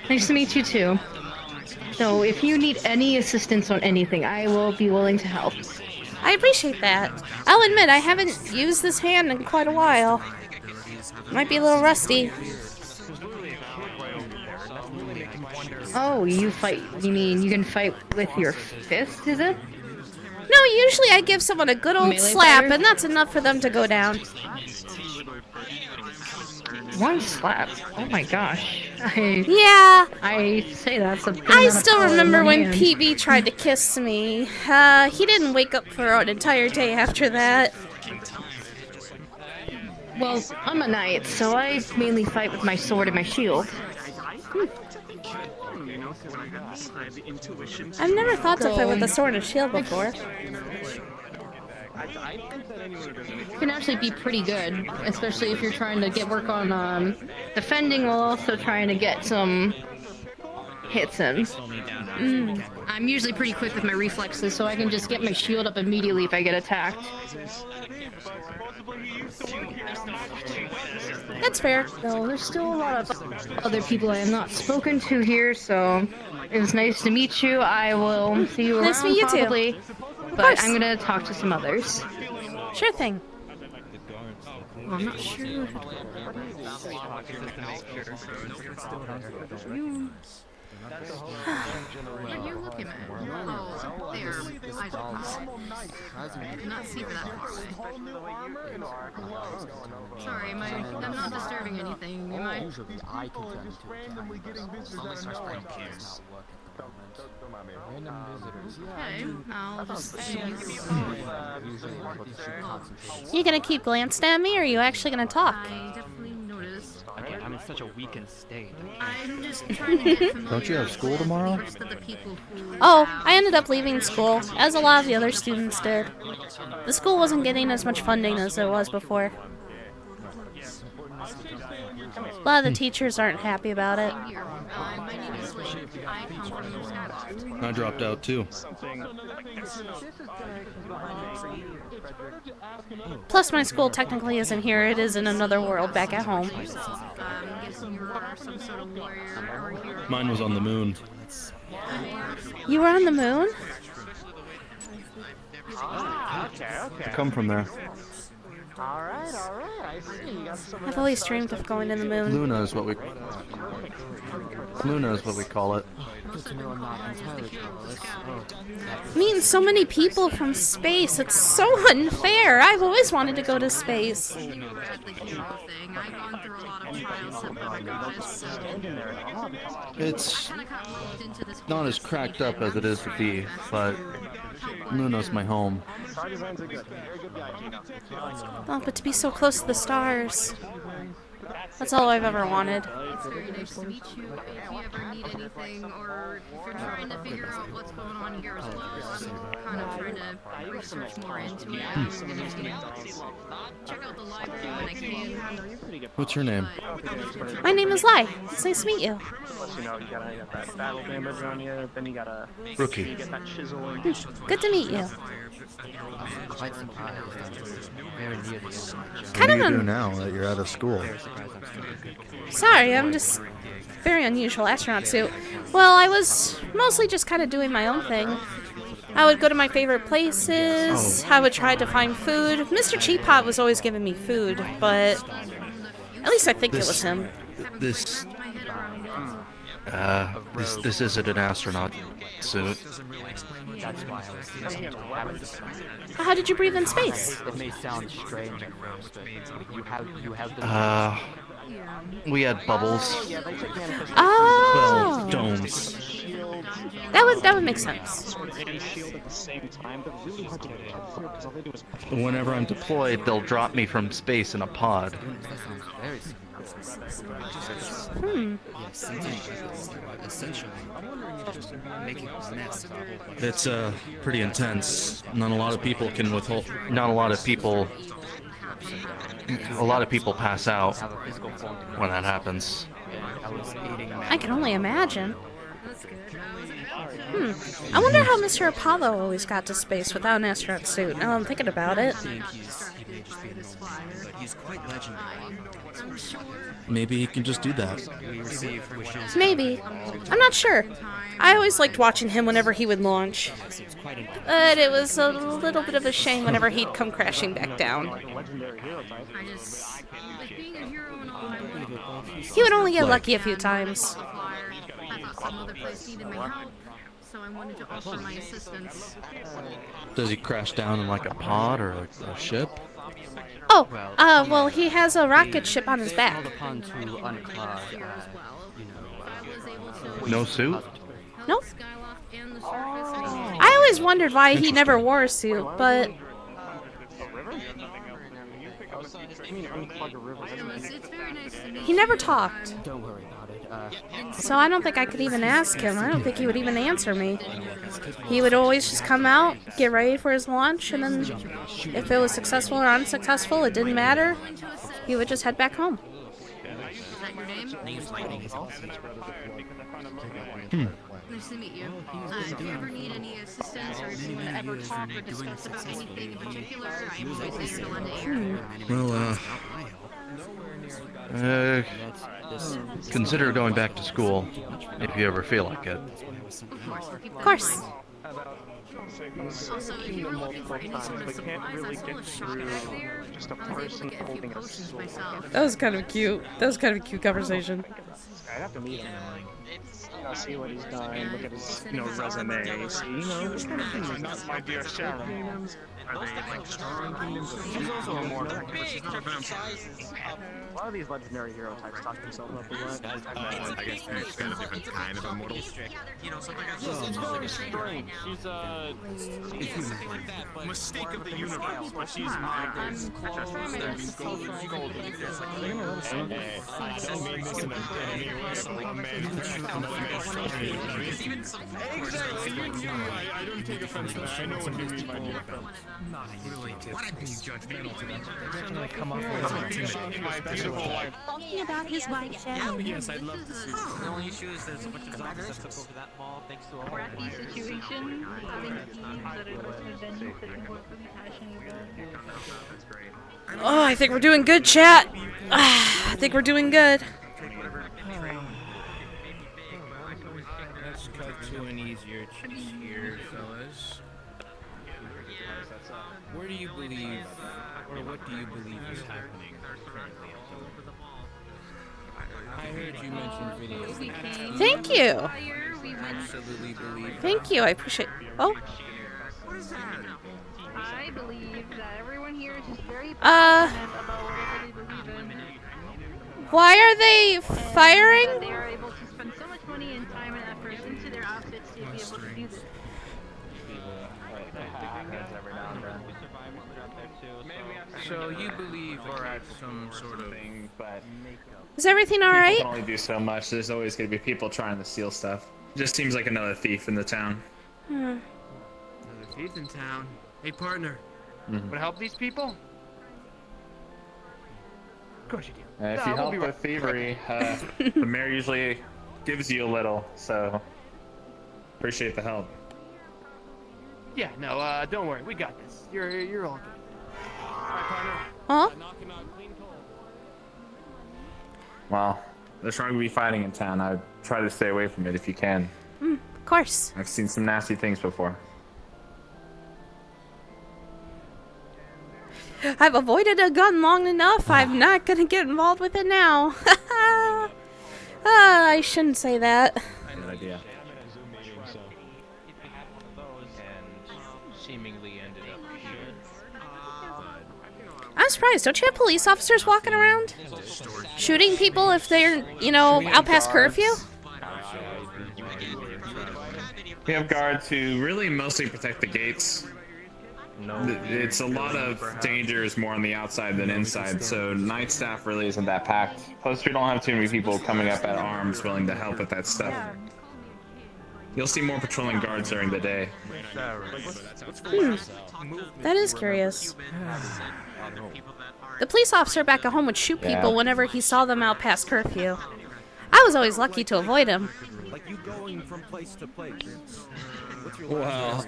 Nice to meet you too. So if you need any assistance on anything, I will be willing to help. I appreciate that. I'll admit I haven't used this hand in quite a while. Might be a little rusty. Oh, you fight? You mean you can fight with your fist, is it? No, usually I give someone a good old Melee slap, fighter? and that's enough for them to go down. One slap? Oh my gosh. Yeah. I say that's a good I amount of still power in remember one when hand. PB tried to kiss me. He didn't wake up for an entire day after that. Well, I'm a knight, so I mainly fight with my sword and my shield. I've never thought to fight with a sword and a shield before. It can actually be pretty good, especially if you're trying to get work on defending while also trying to get some hits in. I'm usually pretty quick with my reflexes, so I can just get my shield up immediately if I get attacked. That's fair. So there's still a lot of other people I have not spoken to here, so it was nice to meet you. I will see you Nice to around meet you too. probably but I'm gonna talk to some others. Sure thing. Well, I'm not sure. What are you looking at? Oh, there. I did not see her that far away. Sorry, I'm not disturbing anything, am I? Usually I can turn into a unless our friend cares not work at the moment. Random visitors, Okay, I'll just You gonna keep glancing at me, or are you actually gonna talk? I definitely noticed. Again, I'm in such a weakened state. I'm just trying to get familiar. Don't you have school tomorrow? with the people who Oh, I ended up leaving school, as a lot of the other students did. The school wasn't getting as much funding as it was before. A lot of the teachers aren't happy about it. I dropped out too. Plus, my school technically isn't here. It is in another world back at home. Mine was on the moon. You were on the moon? I come from there. Alright, I see. You got some I've always dreamed of going to the moon. Luna is what we call it. Meeting so many people from space, it's so unfair. I've always wanted to go to space. It's not as cracked up as it is to be, but Luna's my home. Oh, but to be so close to the stars. That's all I've ever wanted. It's very nice to meet you. If you ever need anything, or if you're trying to figure out what's going on here as well, I'm kind of trying to research more into it. I'm gonna check out the library when I can. What's your name? My name is Lai. It's nice to meet you. you got that battle damage on you, then you got a Rookie. You get that chiseling. Good to meet you. Quite surprised. Very near the end. What do you do now that you're out of school? Sorry, I'm just very unusual astronaut suit. Well, I was mostly just kind of doing my own thing. I would go to my favorite places. I would try to find food. Mr. Cheap Pot was always giving me food, but at least I think it was him. This isn't an astronaut suit. That's why I was How did you breathe in space? It may sound strange at first, but you have the We had bubbles. Oh! Well, domes. That would make sense. Whenever I'm deployed, they'll drop me from space in a pod. It's pretty intense. Not a lot of people can withhold. Not a lot of people. A lot of people pass out when that happens. I can only imagine. I wonder how Mr. Apollo always got to space without an astronaut suit. Now I'm thinking about it. Maybe he can just do that. Maybe. I'm not sure. I always liked watching him whenever he would launch. But it was a little bit of a shame whenever he'd come crashing back down. He would only get lucky a few times. So I wanted to offer my assistance. Does he crash down in like a pod or a ship? Oh, well, he has a rocket ship on his back. No suit? Nope. I always wondered why he never wore a suit, but... He never talked. Don't worry about it. So I don't think I could even ask him. I don't think he would even answer me. He would always just come out, get ready for his launch, and then if it was successful or unsuccessful, it didn't matter. He would just head back home. Nice to meet you. If you ever need any assistance or if you want to ever talk or discuss about anything in particular, I'm always there to lend an ear. Well, consider going back to school if you ever feel like it. Of course. Also, if you were looking for any sort of supplies, I saw a shop back there. Just a I was able to person get a few holding a potions sword. myself. That was kind of cute. That was kind of a cute conversation. I'd have to meet him. See what he's done. Look at his, resume. See, this kind of thing. Not my VRChat. Are they like strong kingdoms? She's also a mortal, but she's not a vampire. A lot of these legendary hero types talk themselves up a lot. I guess she's got a different kind of immortal. It's very strange. She's Mistake of the universe, but she's my golden. I don't mean this in any way, but one man's trash, another man's trash. Exactly. I don't take offense to that. I know what you mean by no offense. Not really being judgmental to them. definitely come up with my beautiful wife. Talking about his wife, Shabby. Yes, I'd love to see this. The only issue is there's a bunch of zombies that took over that mall thanks to a whole Crappy situation, having teams that are listening to venues that people are really passionate about. Oh, I think we're doing good, chat. I think we're doing good. Let's cut to an easier chase here, fellas. Where do you believe, or what do you believe is happening currently at the moment? I heard you mention video. Thank you. Absolutely believe. Thank you. I appreciate. Oh. I believe that everyone here is just very passionate about whatever they believe in. Why are they firing? They are able to spend so much money and time and effort into their outfits to be able to do this. So you believe we're at some sort of thing, but is everything all people right? can only do so much. There's always going to be people trying to steal stuff. Just seems like another thief in the town. Another thief in town. Hey, partner. Wanna help these people? Of course you do. If you help with thievery, the mayor usually gives you a little, so appreciate the help. Yeah, no, don't worry. We got this. You're all good. Alright, partner. Huh? Knocking out clean coal. Well, there's going to be fighting in town. I would try to stay away from it if you can. Of course. I've seen some nasty things before. I've avoided a gun long enough. I'm not gonna get involved with it now. I shouldn't say that. Good idea. Seemingly ended up I'm surprised. Don't you have police officers walking around? Shooting people if they're, out past curfew? We have guards who really mostly protect the gates. It's a lot of dangers more on the outside than inside, so night staff really isn't that packed. Plus, we don't have too many people coming up at arms willing to help with that stuff. You'll see more patrolling guards during the day. That is curious. The police officer back at home would shoot people whenever he saw them out past curfew. I was always lucky to avoid him. Like you going from place to place. Well,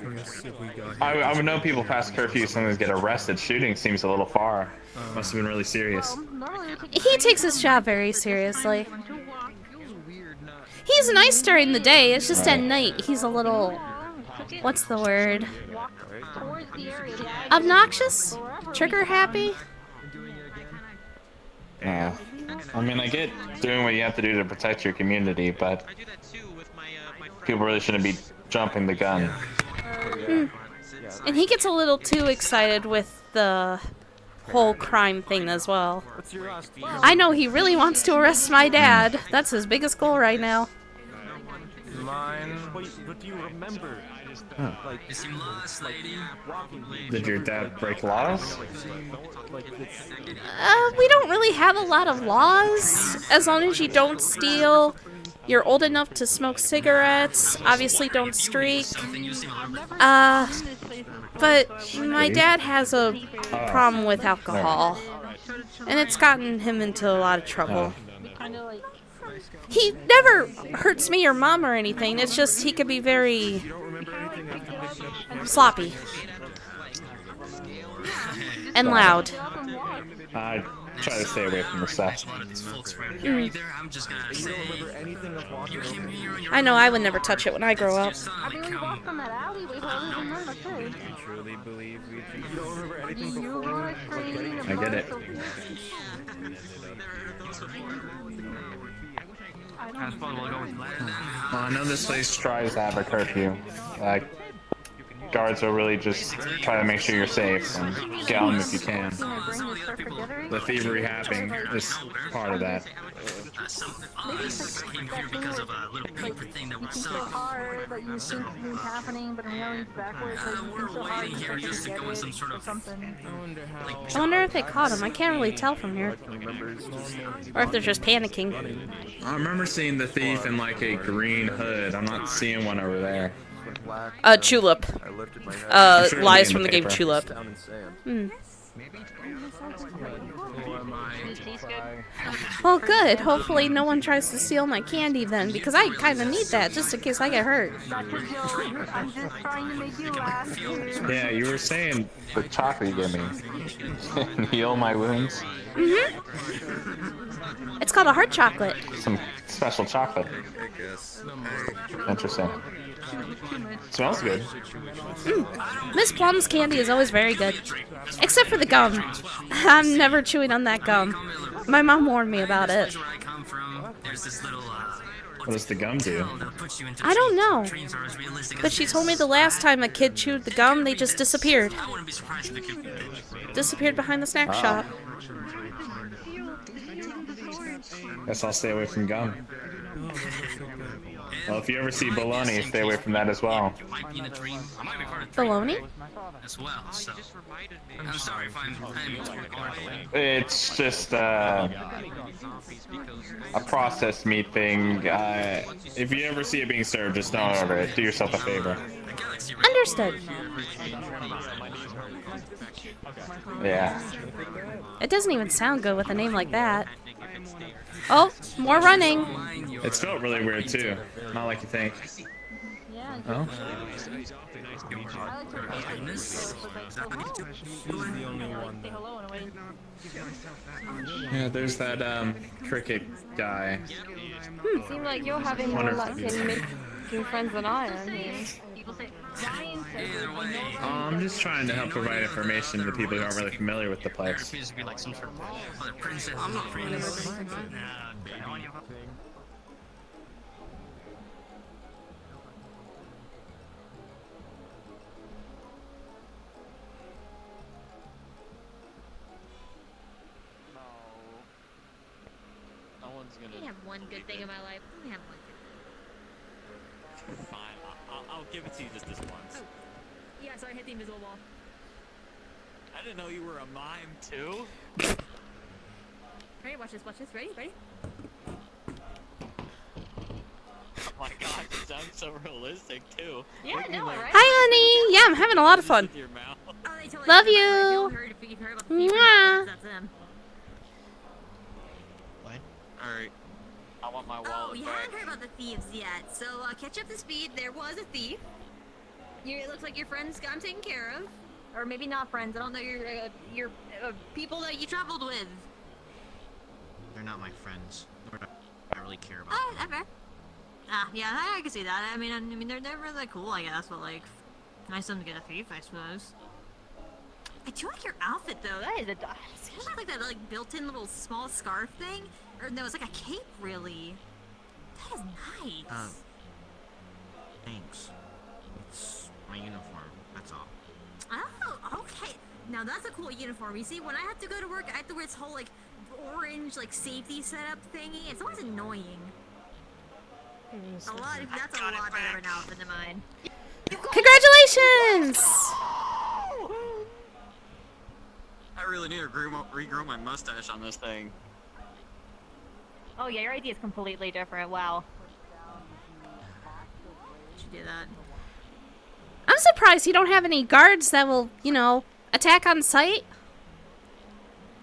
I would know people past curfew sometimes get arrested. Shooting seems a little far. Must have been really serious. He takes his job very seriously. He's nice during the day, it's just at night he's a little... What's the word? Obnoxious? Trigger happy? Yeah. I mean, I get doing what you have to do to protect your community, but people really shouldn't be jumping the gun. And he gets a little too excited with the whole crime thing as well. I know he really wants to arrest my dad. That's his biggest goal right now. Mine. But do you remember? Like, Did your dad break laws? We don't really have a lot of laws. As long as you don't steal, you're old enough to smoke cigarettes, obviously don't streak. But my dad has a problem with alcohol. And it's gotten him into a lot of trouble. He never hurts me or mom or anything, it's just he could be very sloppy. And loud. try to stay away from the stuff. I know I would never touch it when I grow up. I mean, we walked from that alleyway, so other than that, that's it. Truly believe we You don't remember anything You before? were training I get it. Well, I know this place tries to have a curfew. Like, guards will really just try to make sure you're safe and get them if you can. The thievery happening is part of that. because of a little paper thing that was so hard that you think things happening, but in reality it's backwards. Like, you think so hard you think just to go in some sort of something. I wonder if they caught him. I can't really tell from here. Or if they're just panicking. I remember seeing the thief in like a green hood. I'm not seeing one over there. Tulip. Lies from the game Tulip. Well, good. Hopefully no one tries to steal my candy then, because I kind of need that just in case I get hurt. I'm just trying to make you laugh. Yeah, you were saying the chocolate you gave me heal my wounds. It's called a heart chocolate. Some special chocolate. Interesting. Smells good. Miss Plum's candy is always very good. Except for the gum. I'm never chewing on that gum. My mom warned me about it. What does the gum do? I don't know. But she told me the last time a kid chewed the gum, they just disappeared. Disappeared behind the snack shop. Guess I'll stay away from gum. Well, if you ever see bologna, stay away from that as well. Bologna? As well, so I'm sorry if I'm It's just a processed meat thing. If you ever see it being served, just don't order it. Do yourself a favor. Understood. Yeah. It doesn't even sound good with a name like that. Oh, more running. It felt really weird too. Not like you think. Oh? Yeah, there's that cricket guy. Seems like you're having more luck in making friends than I am here. I'm just trying to help provide information to people who aren't really familiar with the place. I'm not I have one good thing in my life. I have one good thing. Fine, I'll give it to you just this once. Oh. Yeah, sorry, I hit the invisible wall. I didn't know you were a mime too. Ready? Watch this. Ready? Oh my god, you sound so realistic too. Yeah, I know, right? Hi, honey. Yeah, I'm having a lot of fun. Love you. Mwah. Alright. I want my wallet Oh, you back. haven't heard about the thieves yet. So, catch up to speed. There was a thief. It looks like your friends got him taken care of. Or maybe not friends. I don't know your people that you traveled with. They're not my friends. Nor do I really care about Oh, okay. Yeah, I can see that. I mean, they're really cool, I guess, but like, nice of them to get a thief, I suppose. I do like your outfit though. That is a. It's kind of like that like built-in little small scarf thing, or no, it's like a cape, really. That is nice. Thanks. It's my uniform, that's all. Oh, okay. Now that's a cool uniform. You see, when I have to go to work, I have to wear this whole like orange like safety setup thingy. It's always annoying. That's a lot better of an outfit than mine. Congratulations! I really need to regrow my mustache on this thing. Oh yeah, your idea is completely different. Wow. Should do that. I'm surprised you don't have any guards that will, attack on sight.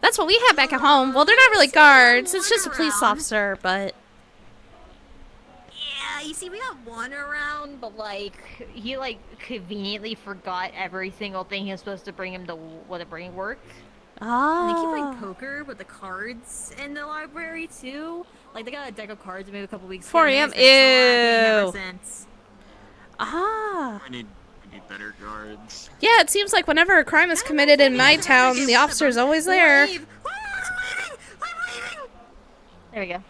That's what we have back at home. Well, they're not really guards. It's just a police officer, but... Yeah, you see, we got one around, but like, he like conveniently forgot every single thing he was supposed to bring him to work. And they keep playing Ah. poker with the cards in the library too. Like they got a deck of cards maybe a couple weeks 4 ago. a.m. and they're so Ew. happy ever since. Ah. We need better guards. Yeah, it seems like whenever a crime is committed in my town, the officer's always there. There we go.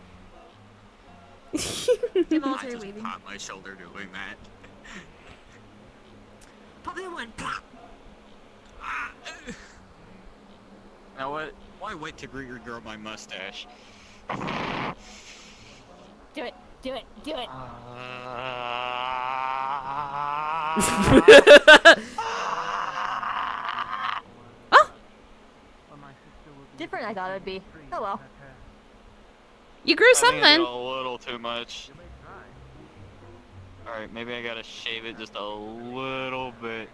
I just popped my shoulder doing that. Pop the one. Now what? Why wait to grow my mustache? Do it. Do it. Do it. Oh. Different I thought it would be. Oh well. You grew I think I did something. a little too much. Alright, maybe I gotta shave it just a little bit.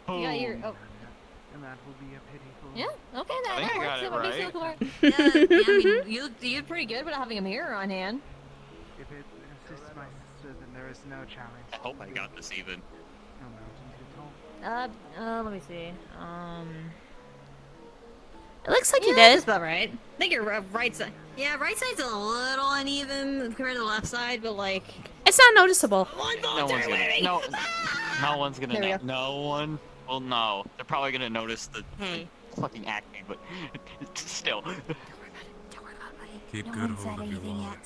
You got your. Oh. And that will be a pity for Yeah. Okay. I That think I works. got it That makes right. look more. Yeah. I mean, you did pretty good without having a mirror on hand. If it assists my sister, then there is no challenge. I hope I got this even. No mountain too tall. Let me see. It looks like you Yeah, did. that's about right. I think your right side. Yeah, right side's a little uneven compared to the left side, but like. It's not noticeable. No one's gonna. No one's gonna There we know. go. No one will know. They're probably gonna notice the Hey. fucking acne, but still. Keep No good one said hold of your anything wallet.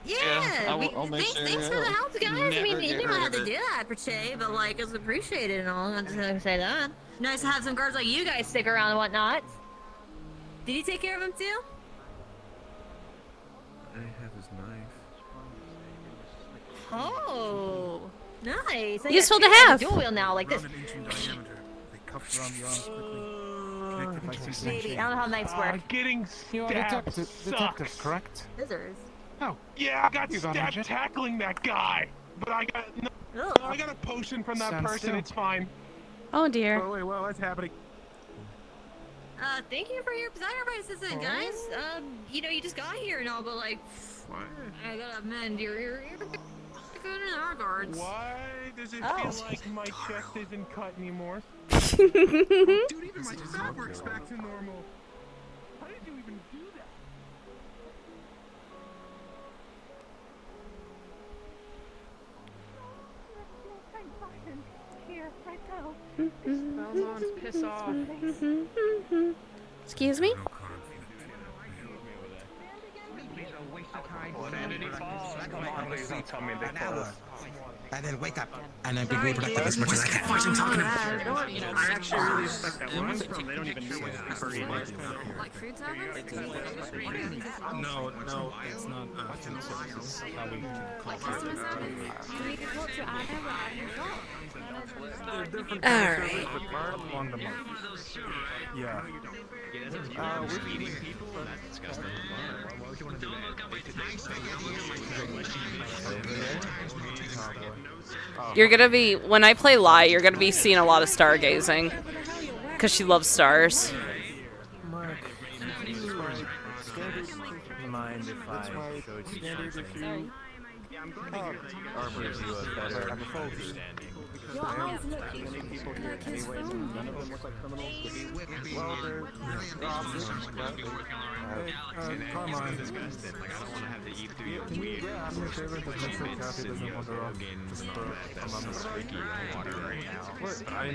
Yeah, I'll make sure thanks for the help, guys. I never mean, you get didn't rid have of to do it. that per se, but like, it's appreciated and all. I'm just gonna say that. Nice to have some guards like you guys stick around and whatnot. Did he take care of him too? I have his knife. Oh, nice. Useful to have. have. Dual wheel now, like this. Around an inch in diameter. They cuffed around the arms quickly. Connected by two Baby, chains. I don't know how knives work. Getting You are stabbed detective, sucks. correct? Scissors. Oh. Yeah, I got You got stabbed injured? tackling that guy, but I got I got a potion from that Stand person. still. It's fine. Oh dear. Oh wait, well, what's happening? Thank you for your sacrifices, and guys. You know, you just got here and all, but like, I gotta amend your good in our guards. Why does it Oh. feel like my chest isn't cut anymore? Dude, even my fabric's back to normal. How did you even do that? Belmont's piss off. Excuse me? And then wake up, and then be real productive as much as I can. What I'm talking about. I actually really respect that one. They don't even know what's furry. Like food tablets? No, it's not. It's how we call it. Alright. Along the month. Yeah. You're gonna be, when I play Lie, you're gonna be seeing a lot of stargazing. Because she loves stars. Mark, mind if I showed you something? Offers you a better understanding. Your eyes look like his phone. None of them look like criminals. Well, they're officers, Carmine. Can you ask me a favor to make sure Kathy doesn't wander off for a moment?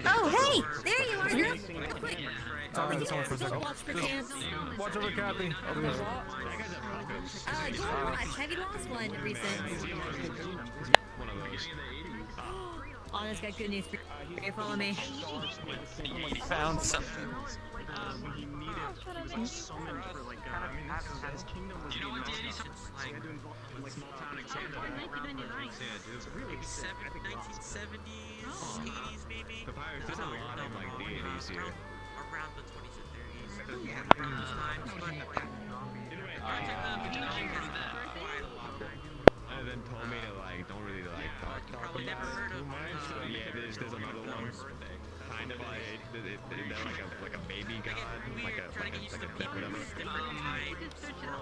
Oh, hey! There you are, girl! Real quick. Talking to someone for a second. Watch for chance. Watch over Kathy. Over here. You wanna watch? Have you lost one recent? Oh, this got good news for you. Follow me. He found something. Around the 20s and 30s. And then told me to like, don't really like talk about it too much. But yeah, there's another one. Kind of like, they're like a baby god, like a whatever.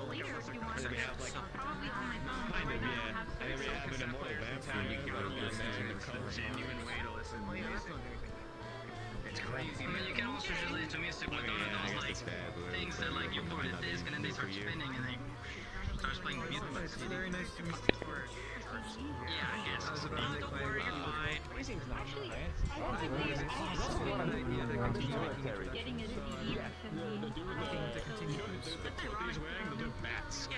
We have like, kind of, yeah. And then we have an immortal vampire. You can go down there and come genuine way to listen. crazy, but you can also just to me super like things that like you put a disc and then they start spinning and they starts playing the music. It's very nice to meet you. Yeah, I guess. Don't worry, you're fine. Phrasing's not right. Getting a CD To continue this. He's wearing the little bats.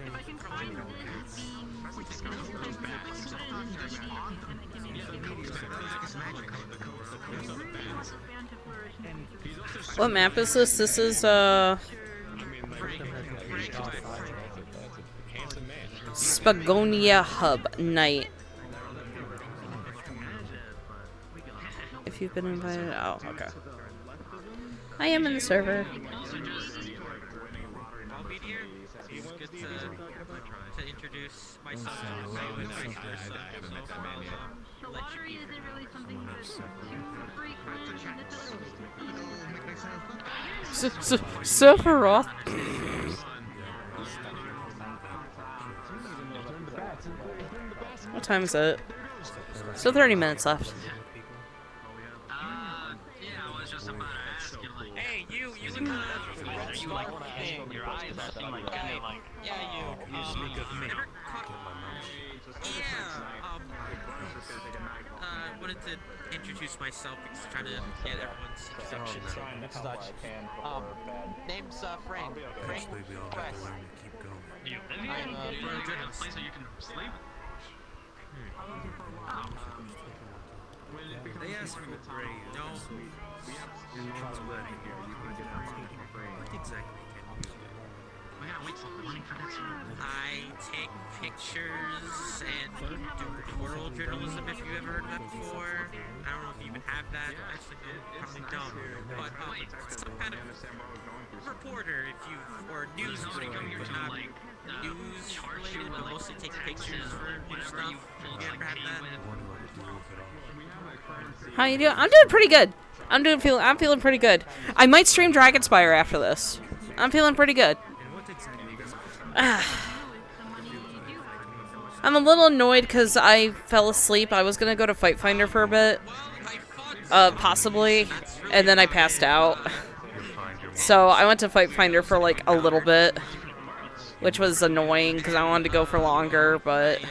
if I can find them being What map is this? This is Spagonia Hub Night. If you've been invited, oh, okay. I am in the server. It's good to introduce myself. The lottery isn't really something that's frequent. Sephiroth. What time is it? Still 30 minutes left. Yeah, I was just about to ask you, like, hey, you are you like, hey, your eyes seem like kind of like, yeah, you speak of me. Wanted to introduce myself because I'm trying to get everyone's introduction. Name's Frank. Frank West. you live here? I'm Do you live in a place where you can sleep? They asked me to pray. No. What exactly can you do? We gotta wait till morning for that. I take pictures and do rural journalism, if you ever heard that before. I don't know if you even have that. Actually, no, probably don't. But some kind of reporter, if you, or news reporter, but not news related, but mostly take pictures for new stuff. You ever have that? How you doing? I'm doing pretty good. I'm feeling pretty good. I might stream Dragonspire after this. I'm feeling pretty good. I'm a little annoyed because I fell asleep. I was gonna go to Fight Finder for a bit, possibly, and then I passed out. So I went to Fight Finder for like a little bit, which was annoying because I wanted to go for longer, but.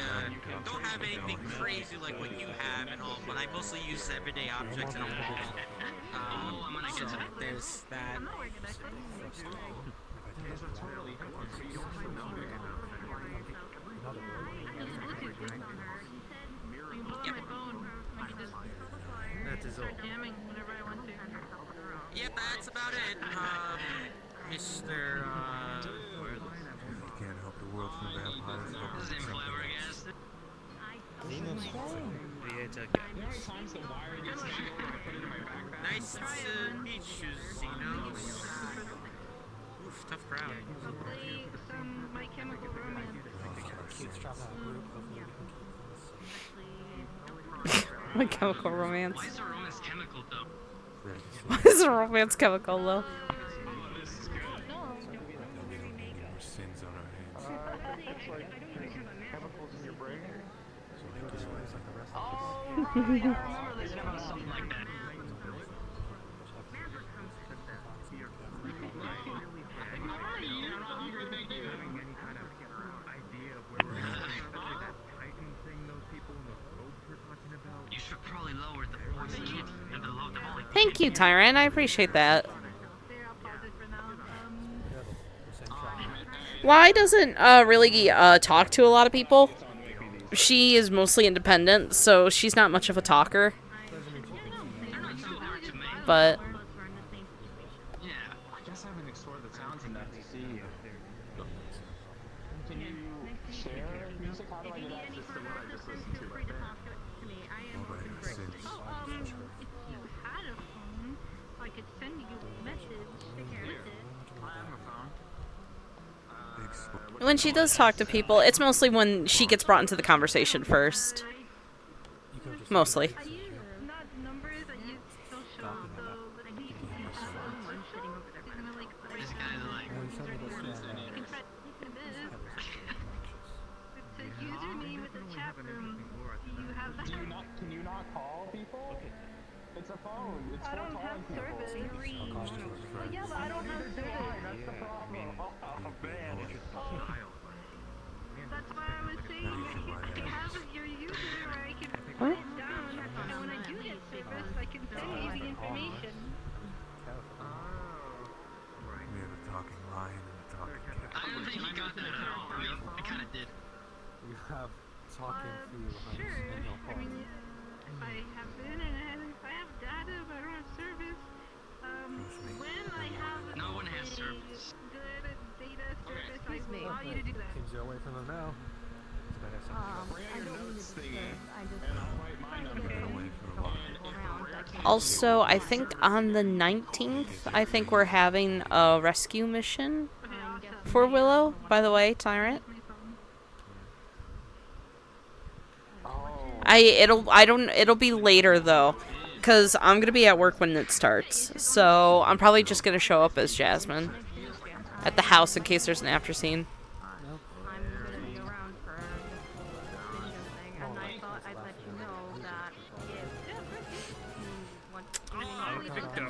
Don't have anything crazy like what you have and all, but I mostly use everyday objects and all. So there's that. That is all. Yep, that's about it. Mr. You can't help the world from vampires. Nice to meet you, Zeno. Oof, tough crowd. My Chemical Romance. My Chemical Romance. Why is the romance chemical though? Why is the romance chemical though? Sins on our hands. Chemicals in your brain. Something like that. You should probably lower the voice kit and the low the volume. Thank you, Tyran. I appreciate that. Why doesn't really talk to a lot of people? She is mostly independent, so she's not much of a talker. But Yeah, I guess I haven't explored the towns enough to see. Can you share music? How do I get access to what I just listened to right there? I could send you a message with it. when she does talk to people, it's mostly when she gets brought into the conversation first. Mostly. Can you not call people? it's a phone. It's I don't have service. Well, yeah, but I don't have service. That's the problem. Oh man. That's why I was saying I have your user where I can put it down, and when I do get service, I can send you the information. We have a talking lion and a talking cat. I don't think he got that at all. I mean, I kind of did. We have talking through Sure. I mean, if I have internet, if I have data, but I don't have service, when I have No one has service. good data service, I will allow you to do that. Keeps you away from them now. Also, I think on the 19th, I think we're having a rescue mission for Willow. By the way, Tyrant. It'll be later though, cause I'm gonna be at work when it starts. So I'm probably just gonna show up as Jasmine at the house in case there's an after scene.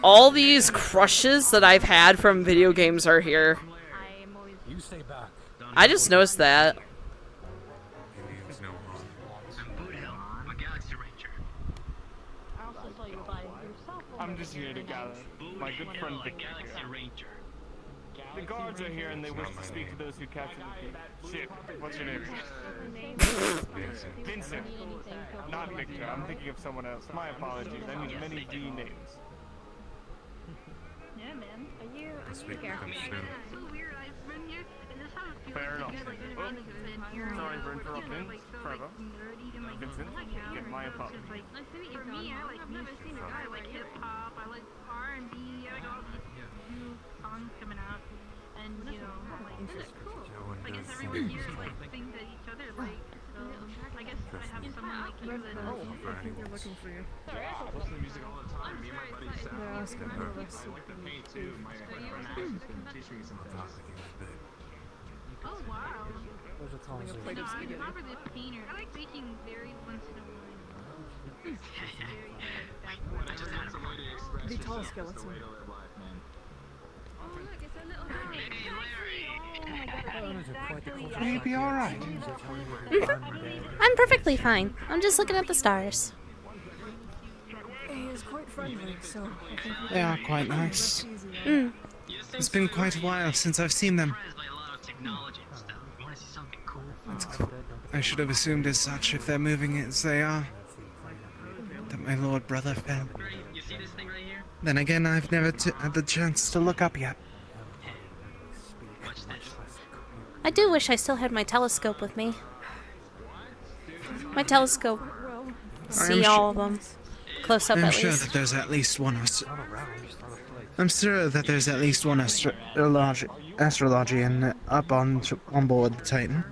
All these crushes that I've had from video games are here. You stay back. I just noticed that. I'm just here to gather my good friend Victor here. The guards are here and they wish to speak to those who captured the thief. Shit, what's your name? Vincent. Not Victor, I'm thinking of someone else. My apologies, I need many D names. Yeah, man. Are you here? So weird, I've been here, and this how it feels fair enough. to get, like, really good here. Sorry for interrupting. Like, so, Trevor. like, nerdy and, like, Vincent, get my apologies. Like, for me, I've never seen a guy like hip-hop, I like R&B, I like all these new songs coming out, and, you know, like, this is cool. I guess everyone here, like, sings at each other, like, so, I guess I have someone like you that... I think they're looking for you. Yeah, I listen to music all the time. Me and my buddy Sal. Yeah, I was gonna go I like to paint too. My friend Ash has been teaching me some things. Oh, wow. There's a ton of I'm not really a painter. I like baking very once in a while. I just had some way to express yourself. That's the way to live life, man. Oh, look, it's a little guy. Hey, Larry! Will you be alright? I'm perfectly fine. I'm just looking at the stars. He is quite friendly, so I think They are quite nice. Mm. It's been quite a while since I've seen them. I should have assumed as such if they're moving as they are. That my lord brother fell. Then again, I've never had the chance to look up yet. I do wish I still had my telescope with me. My telescope. See all of them. Close up I'm at sure least. that there's at least one. I'm sure that there's at least one astrologian up on board the Titan.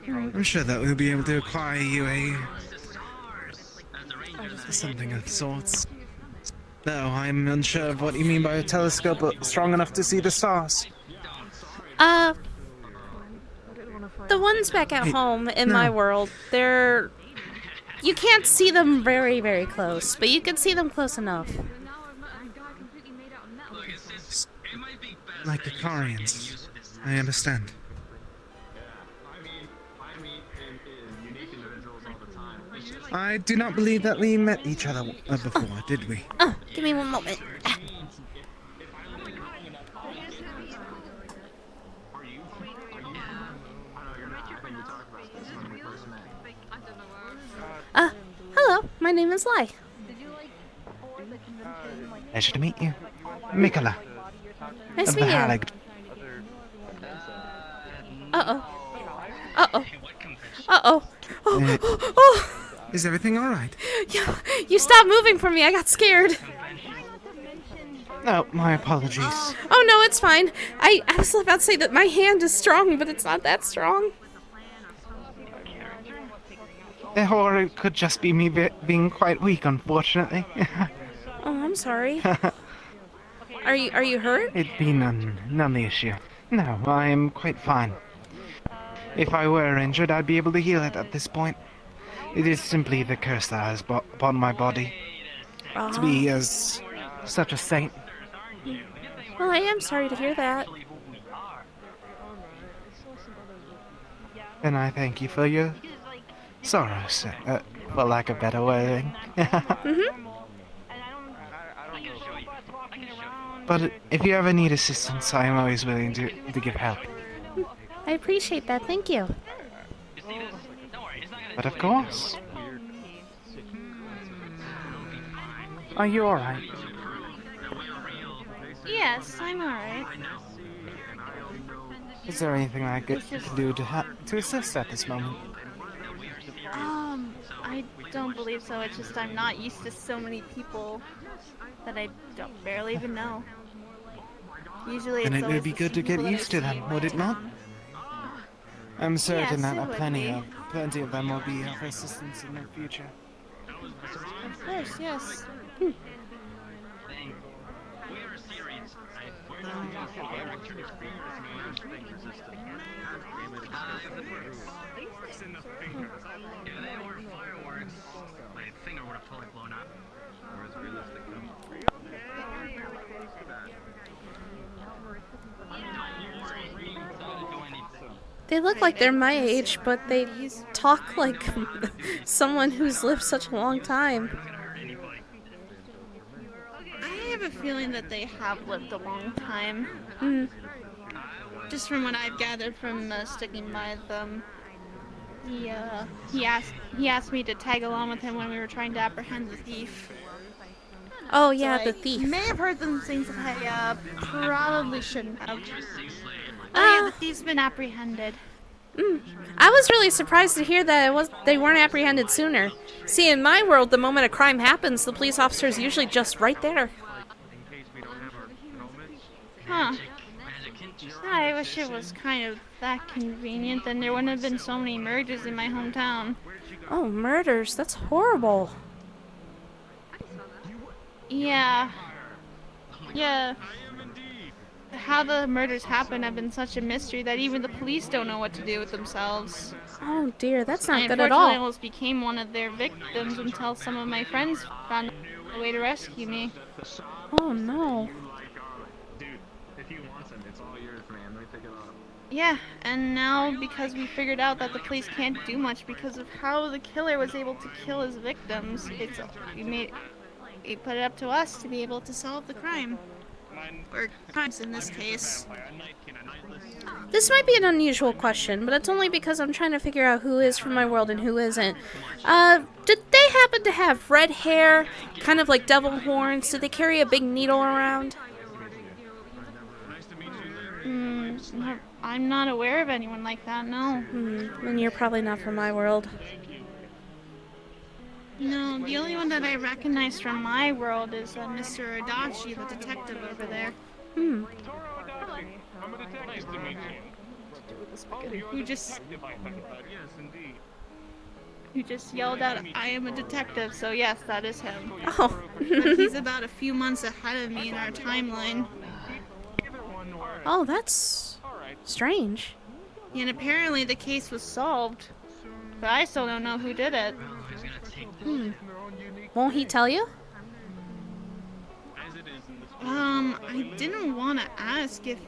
I'm sure that we'll be able to acquire you something of sorts. Though I'm unsure of what you mean by a telescope strong enough to see the stars. The ones back at Hey, home in no. my world, they're... You can't see them very, very close, but you can see them close enough. Like the Carians. I understand. I do not believe that we met each other before, did we? Oh, give me one moment. Hello, my name is Lai. Pleasure to meet you. Mikola. Nice of to the meet you. Halig. Uh-oh. Uh-oh. Uh-oh. Oh. Is everything alright? Yeah, you stopped moving from me. I got scared. No, my apologies. Oh, no, it's fine. I was about to say that my hand is strong, but it's not that strong. Or it could just be me being quite weak, unfortunately. Oh, I'm sorry. Are you hurt? It'd be none the issue. No, I am quite fine. If I were injured, I'd be able to heal it at this point. It is simply the curse that has upon my body. to be as such a saint. Well, I am sorry to hear that. And I thank you for your sorrows, for lack of better wording. But if you ever need assistance, I am always willing to give help. I appreciate that, thank you. But of course. Are you alright? Yes, I'm alright. Is there anything I could do to assist at this moment? I don't believe so. It's just I'm not used to so many people that I don't barely even know. Usually Then it's it would be good to get used to them, would it not? I'm certain that plenty of them will be of assistance in the future. Of course, yes. If they were fireworks, my finger would have totally blown up. Whereas realistic They look like they're my age, but they talk like someone who's lived such a long time. I have a feeling that they have lived a long time. Just from what I've gathered from sticking by them. He asked me to tag along with him when we were trying to apprehend the thief. Oh yeah, So the thief. You may have heard some things that I probably shouldn't have. Oh yeah, the thief's been apprehended. I was really surprised to hear that they weren't apprehended sooner. See, in my world, the moment a crime happens, the police officer is usually just right there. Huh. I wish it was kind of that convenient, then there wouldn't have been so many murders in my hometown. Oh, murders? That's horrible. Yeah. How the murders happen have been such a mystery that even the police don't know what to do with themselves. Oh dear, that's not good at Unfortunately, I all. almost became one of their victims until some of my friends found a way to rescue me. Oh no. Dude, if you want some, it's all yours, man. Let me take it off. Yeah, and now because we figured out that the police can't do much because of how the killer was able to kill his victims, we put it up to us to be able to solve the crime. Or crimes in this case. This might be an unusual question, but it's only because I'm trying to figure out who is from my world and who isn't. Did they happen to have red hair, kind of like devil horns? Did they carry a big needle around? I'm not aware of anyone like that, no. Then you're probably not from my world. No, the only one that I recognize from my world is Mr. Adachi, the detective over there. I'm a detective. Who just yelled out, "I am a detective," so yes, that is him. Oh. But he's about a few months ahead of me in our timeline. Oh, that's strange. And apparently the case was solved, but I still don't know who did it. Won't he tell you? I didn't want to ask because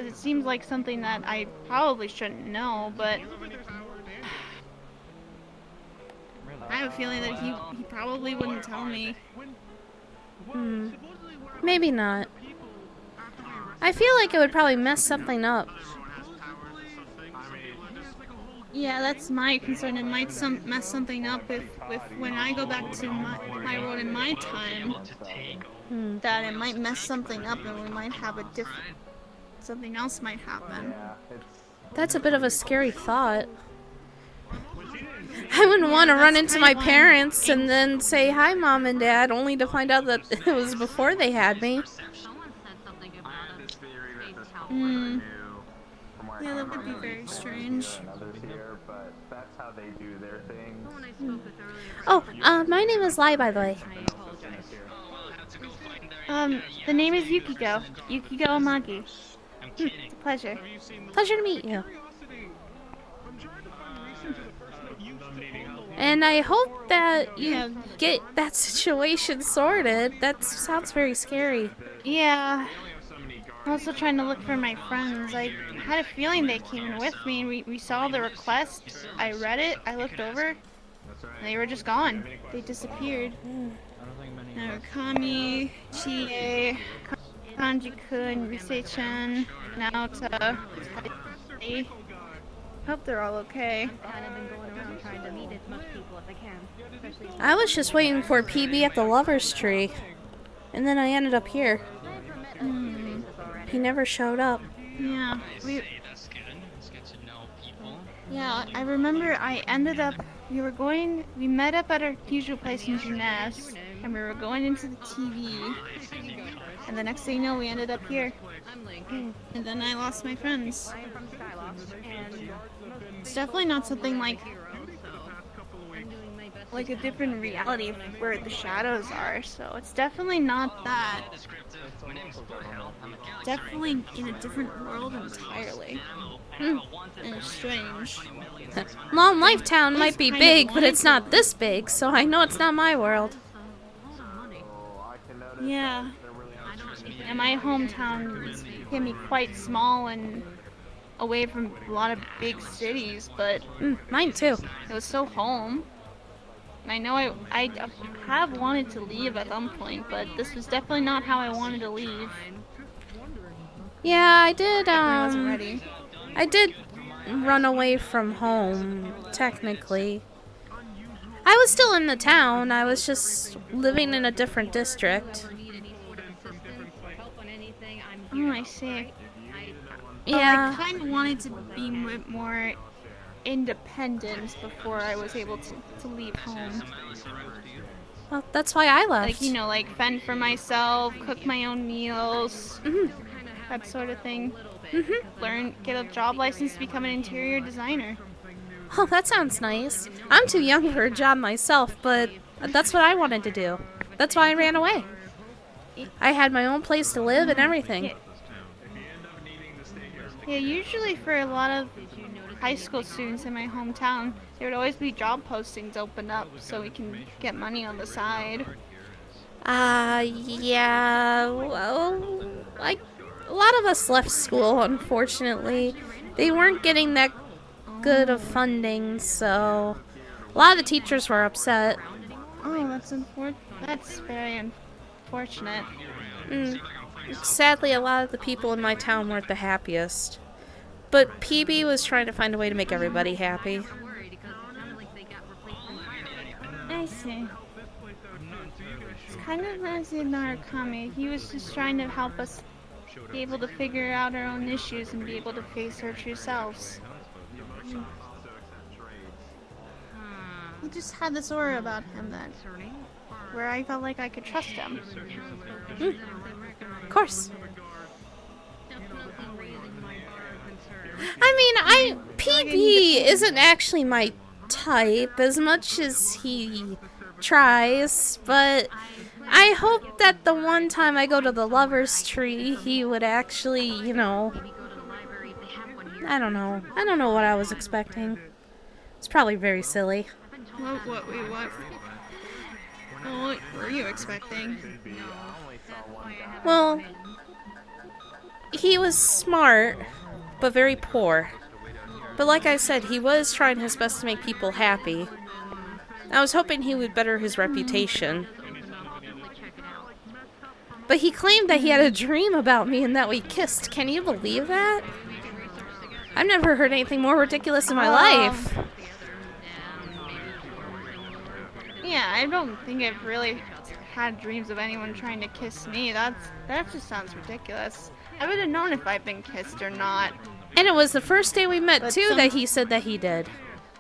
it seems like something that I probably shouldn't know, but I have a feeling that he probably wouldn't tell me. Maybe not. I feel like it would probably mess something up. Yeah, that's my concern. It might mess something up with when I go back to my world in my time. That it might mess something up and we might have a different... Something else might happen. That's a bit of a scary thought. I wouldn't want to run into my parents and then say, "Hi, Mom and Dad," only to find out that it was before they had me. Yeah, that would be very strange. Oh, my name is Lai, by the way. The name is Yukiko. Yukiko Amagi. It's a pleasure. Pleasure to meet you. And I hope that you get that situation sorted. That sounds very scary. Yeah. I'm also trying to look for my friends. I had a feeling they came in with me. We saw the request. I read it. I looked over. And they were just gone. They disappeared. Kami, Chie, Kanji-kun, Risei-chan, Naota, Tai. Hope they're all okay. I was just waiting for PB at the Lover's Tree. And then I ended up here. He never showed up. Yeah, yeah, I remember I ended up, we met up at our usual place in Jeunesse, and we were going into the TV, and the next thing you know, we ended up here. And then I lost my friends. It's definitely not something like a different reality where the shadows are, so it's definitely not that. Definitely in a different world entirely. And it's strange. Long Life Town might be big, but it's not this big, so I know it's not my world. Yeah. And my hometown can be quite small and away from a lot of big cities, but mine too. It was so home. And I know I have wanted to leave at some point, but this was definitely not how I wanted to leave. Yeah, I did, I wasn't ready. I did run away from home, technically. I was still in the town, I was just living in a different district. Oh, I see. Yeah. I kind of wanted to be more independent before I was able to leave home. Well, that's why I left. Like, you know, like fend for myself, cook my own meals, that sort of thing. Get a job license to become an interior designer. Oh, that sounds nice. I'm too young for a job myself, but that's what I wanted to do. That's why I ran away. I had my own place to live and everything. Yeah, usually for a lot of high school students in my hometown, there would always be job postings open up so we can get money on the side. Yeah, well, like, a lot of us left school, unfortunately. They weren't getting that good of funding, so a lot of the teachers were upset. Oh, that's very unfortunate. Sadly, a lot of the people in my town weren't the happiest. But PB was trying to find a way to make everybody happy. I see. It's kind of as in Narukami. He was just trying to help us be able to figure out our own issues and be able to face our true selves. He just had this aura about him that, where I felt like I could trust him. Of course. I mean, PB isn't actually my type as much as he tries, but I hope that the one time I go to the Lover's Tree, he would actually, you know, I don't know. I don't know what I was expecting. It's probably very silly. What were you expecting? Well, he was smart, but very poor. But like I said, he was trying his best to make people happy. I was hoping he would better his reputation. But he claimed that he had a dream about me and that we kissed. Can you believe that? I've never heard anything more ridiculous in my life. Yeah, I don't think I've really had dreams of anyone trying to kiss me. That just sounds ridiculous. I would have known if I'd been kissed or not. And it was the first day we met, too, that he said that he did.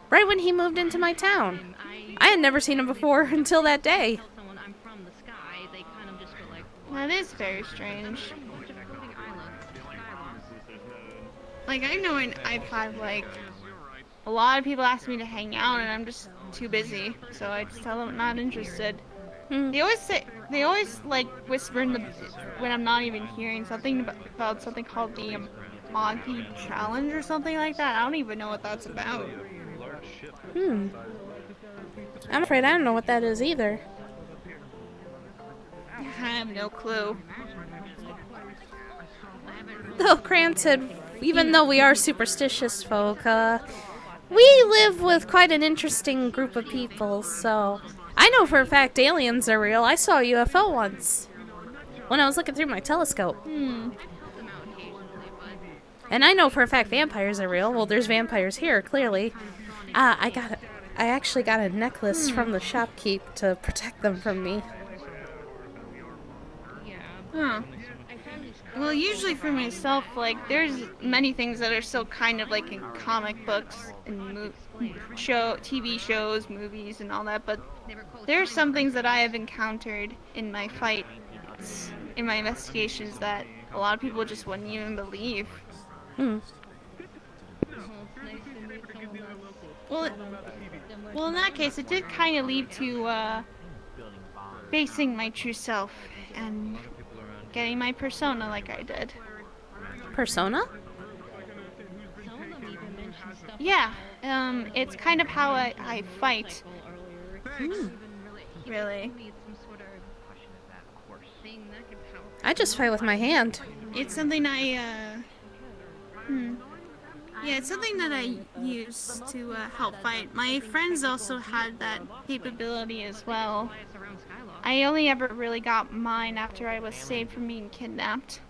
Right when he moved into my town. I had never seen him before until that day. That is very strange. Like, I know I've had, like, a lot of people ask me to hang out, and I'm just too busy, so I just tell them I'm not interested. They always like whisper when I'm not even hearing something about something called the Monty Challenge or something like that. I don't even know what that's about. I'm afraid I don't know what that is either. I have no clue. Though granted, even though we are superstitious folk, we live with quite an interesting group of people, so... I know for a fact aliens are real. I saw a UFO once when I was looking through my telescope. And I know for a fact vampires are real. Well, there's vampires here, clearly. I actually got a necklace from the shopkeep to protect them from me. Huh. Well, usually for myself, like, there's many things that are still kind of like in comic books and TV shows, movies, and all that, but there's some things that I have encountered in my fights, in my investigations, that a lot of people just wouldn't even believe. Well, in that case, it did kind of lead to facing my true self and getting my persona like I did. Persona? Yeah, it's kind of how I fight. Really. I just fight with my hand. It's something yeah, it's something that I use to help fight. My friends also had that capability as well. I only ever really got mine after I was saved from being kidnapped.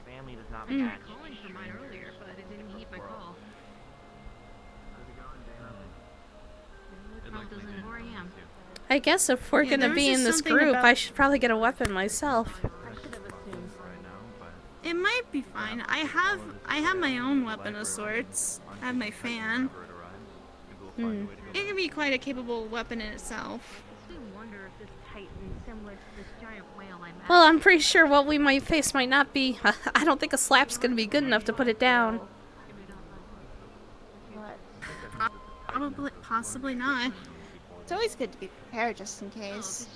I guess if we're gonna be in this group, I should probably get a weapon myself. It might be fine. I have my own weapon of sorts. I have my fan. It can be quite a capable weapon in itself. Well, I'm pretty sure what we might face might not be... I don't think a slap's gonna be good enough to put it down. Possibly not. It's always good to be prepared just in case.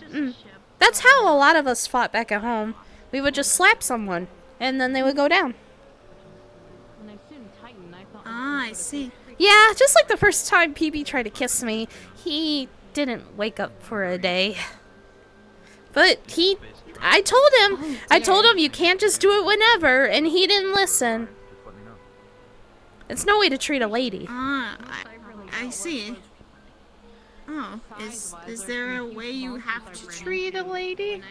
That's how a lot of us fought back at home. We would just slap someone, and then they would go down. Ah, I see. Yeah, just like the first time PB tried to kiss me, he didn't wake up for a day. But I told him you can't just do it whenever, and he didn't listen. It's no way to treat a lady. Ah, I see. Oh, is there a way you have to treat a lady?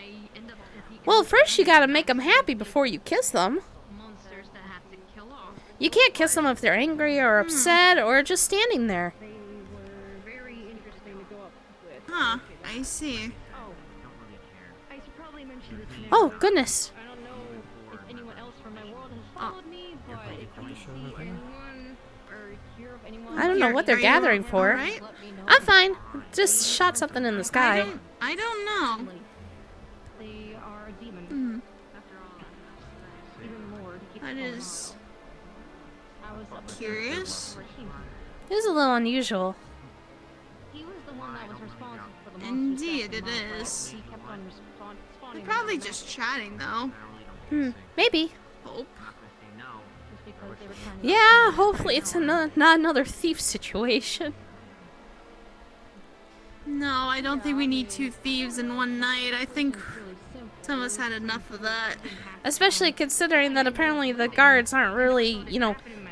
Well, first you gotta make them happy before you kiss them. You can't kiss them if they're angry or upset or just standing there. Huh, I see. Oh, goodness. I don't know what they're gathering for. Right? I'm fine. Just shot something in the sky. I don't know. That is curious. It is a little unusual. Indeed, it is. They're probably just chatting, though. Maybe. Hope. Yeah, hopefully it's not another thief situation. No, I don't think we need 2 thieves in one night. I think some of us had enough of that. Especially considering that apparently the guards aren't really,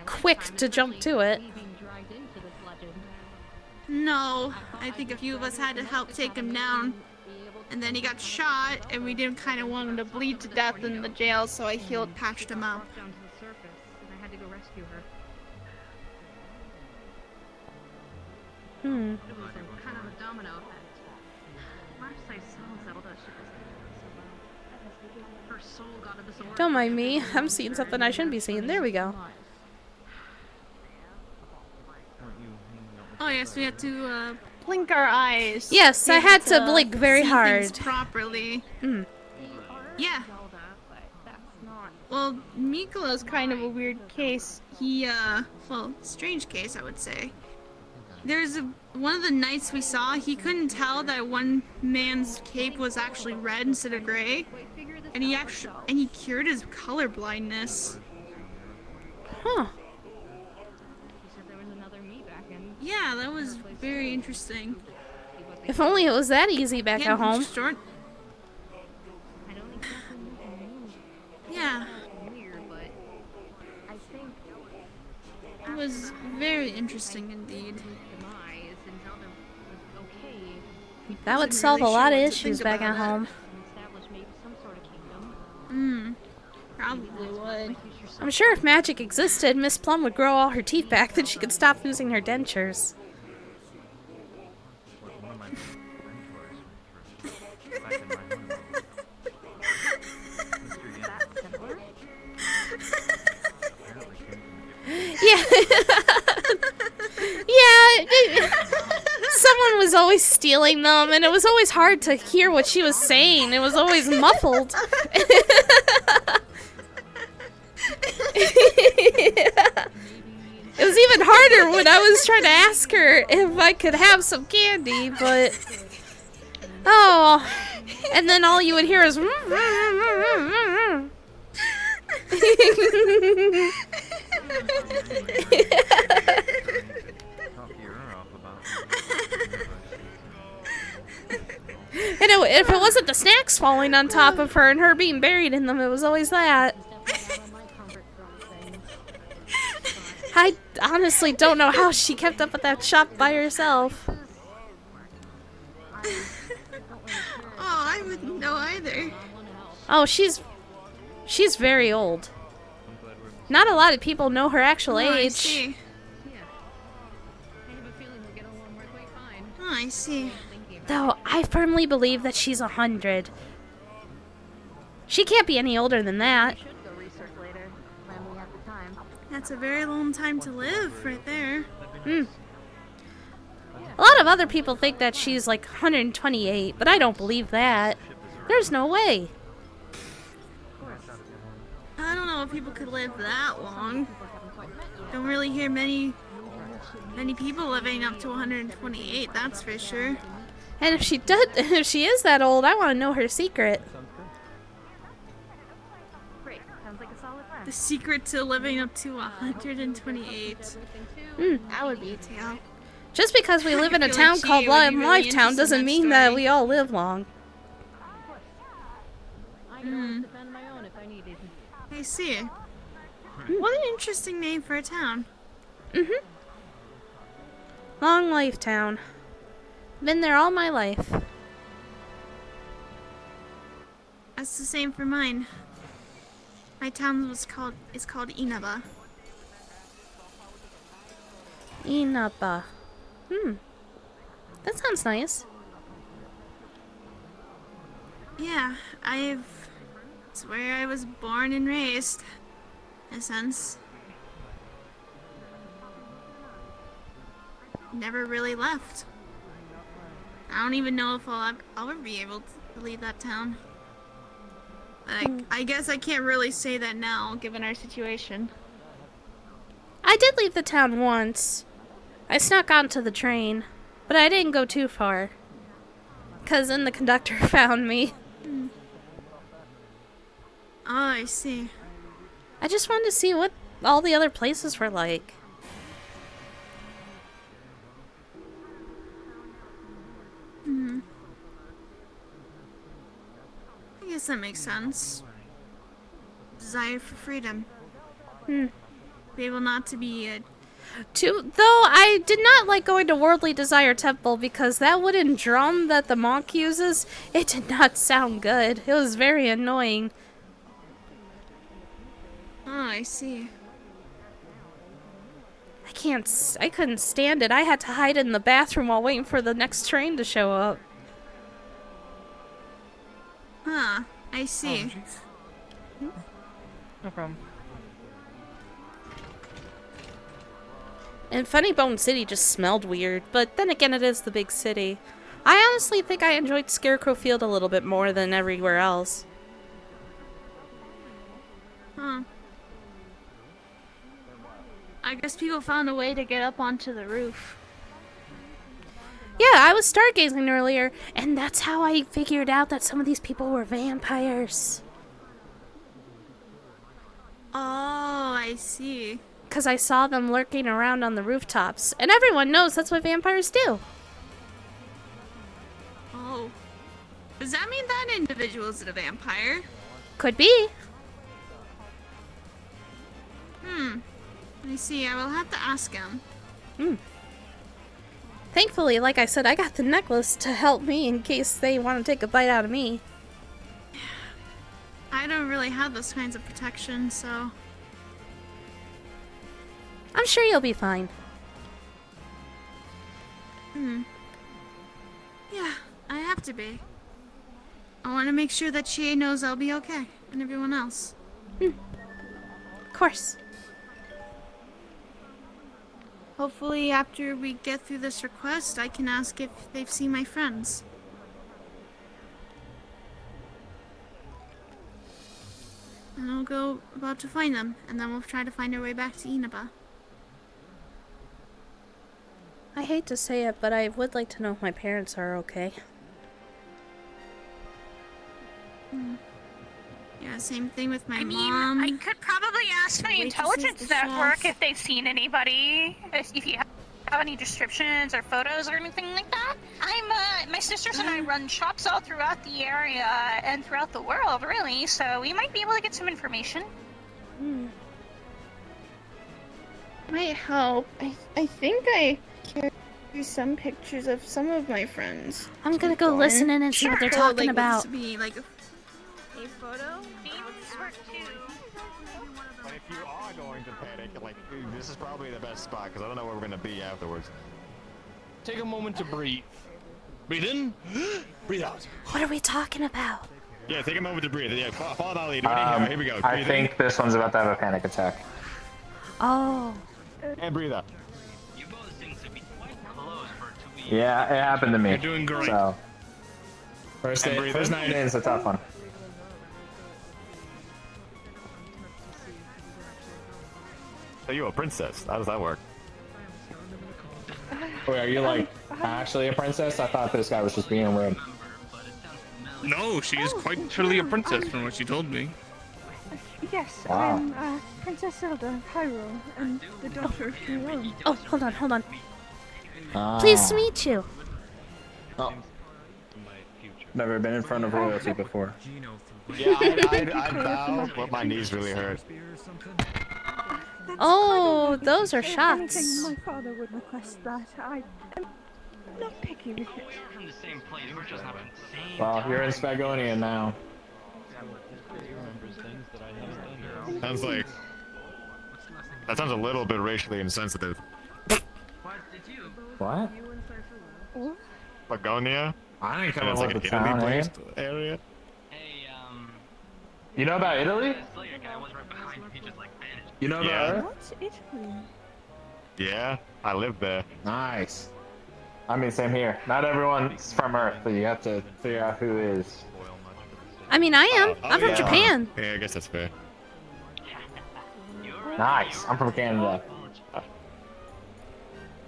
quick to jump to it. No, I think a few of us had to help take him down. And then he got shot, and we didn't kind of want him to bleed to death in the jail, so I patched him up. Don't mind me. I'm seeing something I shouldn't be seeing. There we go. Oh yes, we had to blink our eyes. Yes, I had to blink very hard. Properly. Yeah. Well, Mikolo's kind of a weird case. He, strange case, I would say. There's one of the nights we saw, he couldn't tell that one man's cape was actually red instead of gray. And he cured his color blindness. Huh. Yeah, that was very interesting. If only it was that easy back at home. Short. Yeah. It was very interesting indeed. That would solve a lot of issues back at home. Probably would. I'm sure if magic existed, Miss Plum would grow all her teeth back, then she could stop losing her dentures. Yeah. Yeah. Someone was always stealing them, and it was always hard to hear what she was saying. It was always muffled. It was even harder when I was trying to ask her if I could have some candy, but... Oh. And then all you would hear is... And if it wasn't the snacks falling on top of her and her being buried in them, it was always that. I honestly don't know how she kept up with that shop by herself. Oh, I wouldn't know either. Oh, she's very old. Not a lot of people know her actual age. I see. Oh, I see. Though, I firmly believe that she's 100. She can't be any older than that. That's a very long time to live right there. A lot of other people think that she's like 128, but I don't believe that. There's no way. I don't know if people could live that long. Don't really hear many people living up to 128, that's for sure. And if she is that old, I want to know her secret. The secret to living up to 128. That would be a tale. Just because we live in a town called Lifetown doesn't mean that we all live long. I see. What an interesting name for a town. Long Lifetown. Been there all my life. That's the same for mine. My town is called Inaba. Inaba. That sounds nice. Yeah, it's where I was born and raised, in a sense. Never really left. I don't even know if I'll ever be able to leave that town. But I guess I can't really say that now, given our situation. I did leave the town once. I snuck onto the train, but I didn't go too far. 'Cause then the conductor found me. Oh, I see. I just wanted to see what all the other places were like. I guess that makes sense. Desire for freedom. Be able not to be Though I did not like going to Worldly Desire Temple because that wooden drum that the monk uses, it did not sound good. It was very annoying. Oh, I see. I couldn't stand it. I had to hide in the bathroom while waiting for the next train to show up. Huh, I see. No problem. And Funny Bone City just smelled weird, but then again it is the big city. I honestly think I enjoyed Scarecrow Field a little bit more than everywhere else. Huh. I guess people found a way to get up onto the roof. Yeah, I was stargazing earlier, and that's how I figured out that some of these people were vampires. Oh, I see. Because I saw them lurking around on the rooftops, and everyone knows that's what vampires do. Does that mean that individual is a vampire? Could be. I see. I will have to ask him. Thankfully, like I said, I got the necklace to help me in case they want to take a bite out of me. I don't really have those kinds of protection, so... I'm sure you'll be fine. Yeah, I have to be. I want to make sure that she knows I'll be okay, and everyone else. Of course. Hopefully, after we get through this request, I can ask if they've seen my friends. And I'll go about to find them, and then we'll try to find our way back to Inaba. I hate to say it, but I would like to know if my parents are okay. Yeah, same thing with my I mom. mean, I could probably ask my intelligence network if they've seen anybody. If you have any descriptions or photos or anything like that. My sisters and I run shops all throughout the area and throughout the world, really. So we might be able to get some information. Might help. I think I carry some pictures of some of my friends. I'm gonna go listen in and see what they're talking about. Be like a photo? But if you are going to panic, like, dude, this is probably the best spot because I don't know where we're gonna be afterwards. Take a moment to breathe. Breathe in, breathe out. What are we talking about? Yeah, take a moment to breathe. Yeah, follow that lead. Here we go. I think this one's about to have a panic attack. Oh. And breathe out. You both seem to be quite close for it to be. Yeah, it happened to me. You're doing great. So, first night in is a tough one. So you a princess? How does that work? Wait, are you like actually a princess? I thought this guy was just being weird. No, she is quite truly a princess from what she told me. Yes, Wow. I'm Princess Zelda of Hyrule and the daughter of King Rome. Oh, hold on. Pleased to meet you. Oh. Never been in front of royalty before. Yeah, I'd bow, but my knees really hurt. Oh, those are If shots. anything, my father would request that. I am not picky with it. We're from the same place. We're just not from the same. Well, you're in Spagonia now. Sounds like that sounds a little bit racially insensitive. What? Spagonia? I ain't coming It's like with an the town, Italy-based area. Hey, You know about Italy? this layer guy was right behind you. He just like vanished. You know about Yeah. Earth? What's Italy? Yeah, I live there. Nice. I mean, same here. Not everyone's from Earth, but you have to figure out who is. I mean, I am. I'm from yeah. Japan. Yeah, I guess that's fair. Nice. I'm from Canada.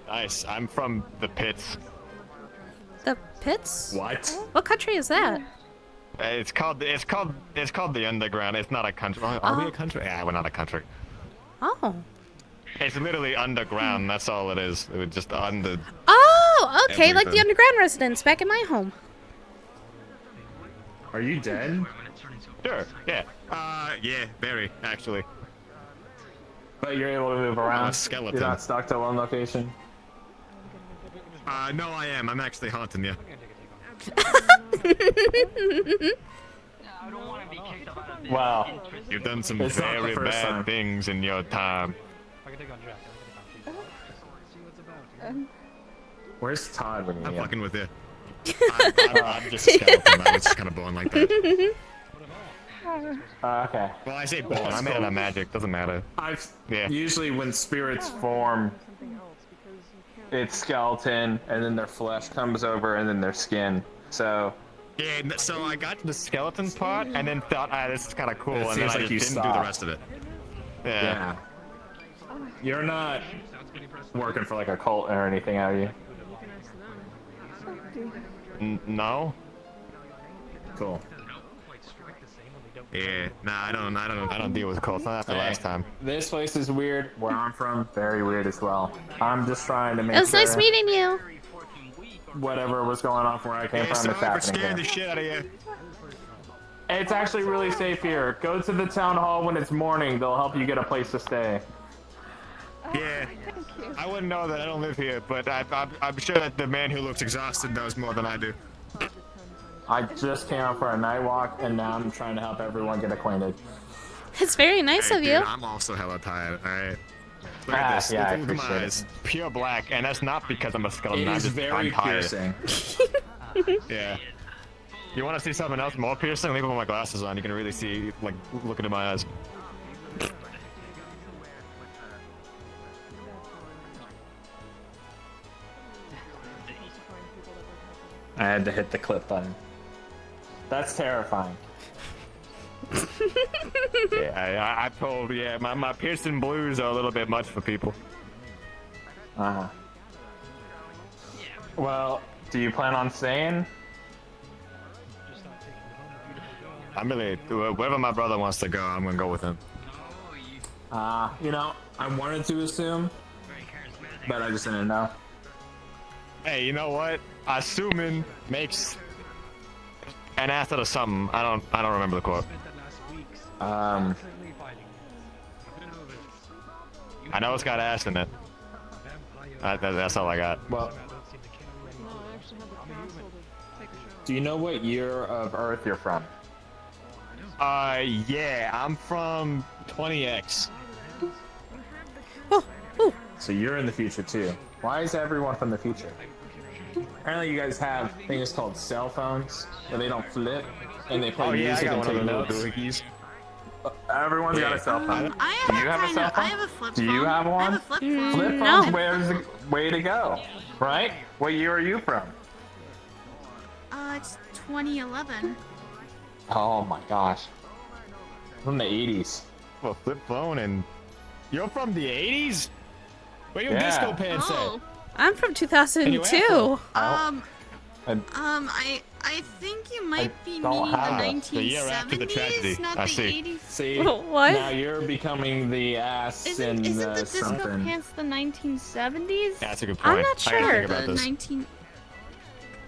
Nice. I'm from the pits. The pits? What? What country is that? It's called the underground. It's not a country. Are we a country? Yeah, we're not a country. Oh. It's literally underground. That's all it is. It was just under. Oh, okay, like the Everything. underground residents back in my home. Are you dead? Sure. Yeah. Yeah. Very actually. But you're able to move around. I'm a skeleton. You're not stuck to one location. No, I am. I'm actually haunting you. Wow. You've done some It's not the very first bad time. things in your time. Where's Todd when you I'm need him? fucking with you. I'm just a skeleton. I was just kind of born like that. Okay. Well, I say born. I made it a magic. Doesn't matter. Yeah. Usually when spirits form, it's skeleton, and then their flesh comes over, and then their skin. So. Yeah, so I got to the skeleton part, and then thought, this is kind of cool, It and then seems I like just you didn't do the stopped. rest of it. Yeah. You're not working for like a cult or anything, are you? No. Cool. Yeah. Nah, I don't deal with cults. Not after last time. This place is weird. Where I'm from, very weird as well. I'm just trying to make It was sure. nice meeting you. whatever was going on from where I came from. Sorry It's for happening scaring here. the shit out of you. It's actually really safe here. Go to the town hall when it's morning. They'll help you get a place to stay. Yeah, I wouldn't know that. I don't live here, but I'm sure that the man who looks exhausted knows more than I do. I just came out for a night walk, and now I'm trying to help everyone get acquainted. It's very nice Hey, of dude, you. I'm also hella tired, alright? Look at this. Yeah, I Look at my appreciate eyes. it. Pure black, and that's not because I'm a skeleton. It I'm is just very I'm tired. piercing. Yeah. You want to see something else more piercing? Leave my glasses on. You can really see, like, look into my eyes. I had to hit the clip button. That's terrifying. Yeah, I told, yeah, my piercing blues are a little bit much for people. Uh-huh. Well, do you plan on staying? I'm really, wherever my brother wants to go, I'm gonna go with him. You know, I wanted to assume, but I just didn't know. Hey, you know what? Assuming makes an ass out of something. I don't remember the quote. I know it's got ass in it. That's all I got. Well, do you know what year of Earth you're from? Yeah, I'm from 20X. So you're in the future too. Why is everyone from the future? Apparently you guys have things called cell phones where they don't flip and they play music and take notes. Everyone's got a cell phone. Do you have a cell phone? I have a flip Do phone. you have one? I have a flip phone. Flip phones, where's the way to go? Right? What year are you from? It's 2011. Oh my gosh. From the 80s. Well, flip phone, and you're from the 80s? Where your Yeah. disco pants Oh. I'm from 2002. I think you might be don't meaning the have it. 1970s, The year after the tragedy. not I the see. 80s. See? What? Now you're becoming the ass Isn't in the disco something. pants the 1970s? That's a good I'm point. not I gotta sure. think about The this. 19.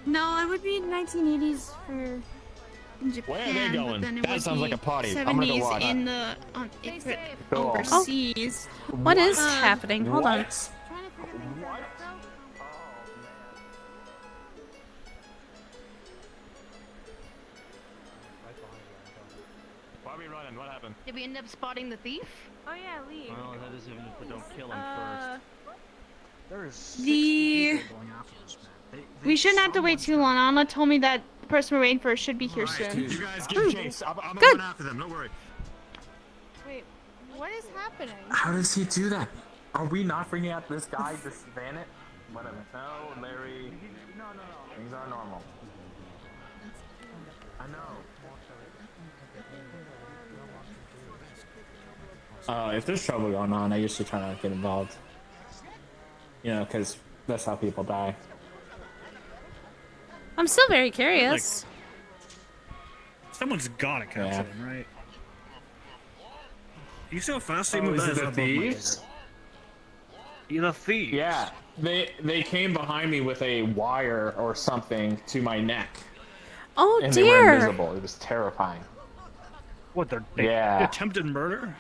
No, it would be 1980s for in Japan. Where are they going? But then it That would sounds be like a party. 70s I'm gonna go watch. in the Cool. overseas. What is happening? Hold on. Why are we running? What happened? Did we end up spotting the thief? Oh yeah, Lee. Well, that is even if we don't kill him first. There is The we shouldn't have to wait too long. Anna told me that the person we're waiting for should be here soon. You guys get chase. I'm Good. going after them. Don't worry. Wait, what is happening? How does he do that? Are we not freaking out this guy just vanished? Whatever. No, Larry. Things are normal. I know. If there's trouble going on, I usually try not to get involved. You know, because that's how people die. I'm still very curious. Someone's gotta capture them, right? You see how fast they Oh, move? is That it is the above my thieves? head. You're the thieves. Yeah, they came behind me with a wire or something to my neck. Oh And they were dear. invisible. It was terrifying. What? Yeah. They attempted murder?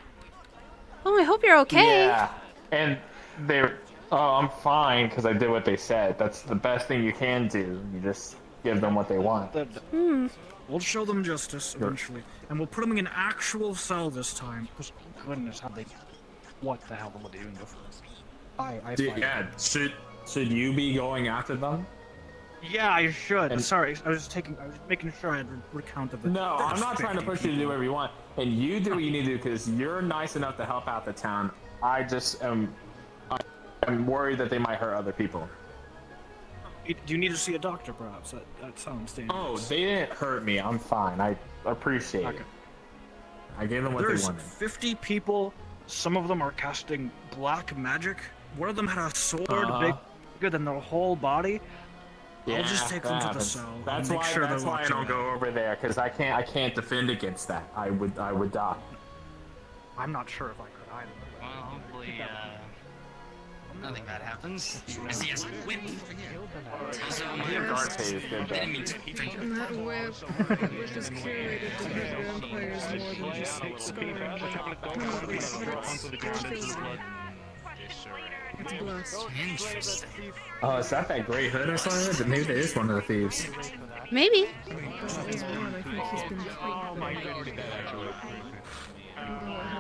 Oh, I hope you're okay. Yeah, and they're. Oh, I'm fine because I did what they said. That's the best thing you can do. You just give them what they want. We'll show them justice eventually, and we'll put them in an actual cell this time. Because goodness, how they? What the hell were they doing before? Yeah, should you be going after them? Yeah, I should. Sorry, I was making sure I had recounted the. No, I'm first not trying to 50 push you to do people. whatever you want. And you do what you need to do because you're nice enough to help out the town. I just am. I'm worried that they might hurt other people. Do you need to see a doctor, perhaps? That sounds dangerous. Oh, they didn't hurt me. I'm fine. I appreciate it. I gave them what There's they wanted. 50 people. Some of them are casting black magic. One of them had a sword bigger than their whole body. I'll just take them that to the happens. cell. and That's make why. sure That's they're why I locked don't in. go over there because I can't defend against that. I would die. I'm not sure if I could either. Well, hopefully, Nothing bad happens. As he has a whip. Tells him Your guard pay is good, though. And that whip is curated to hurt vampires more than just scarring them. It's blessed. Interesting. Oh, is that Grey Hood I saw? Maybe that is one of the thieves. Maybe. That is one. I think he's been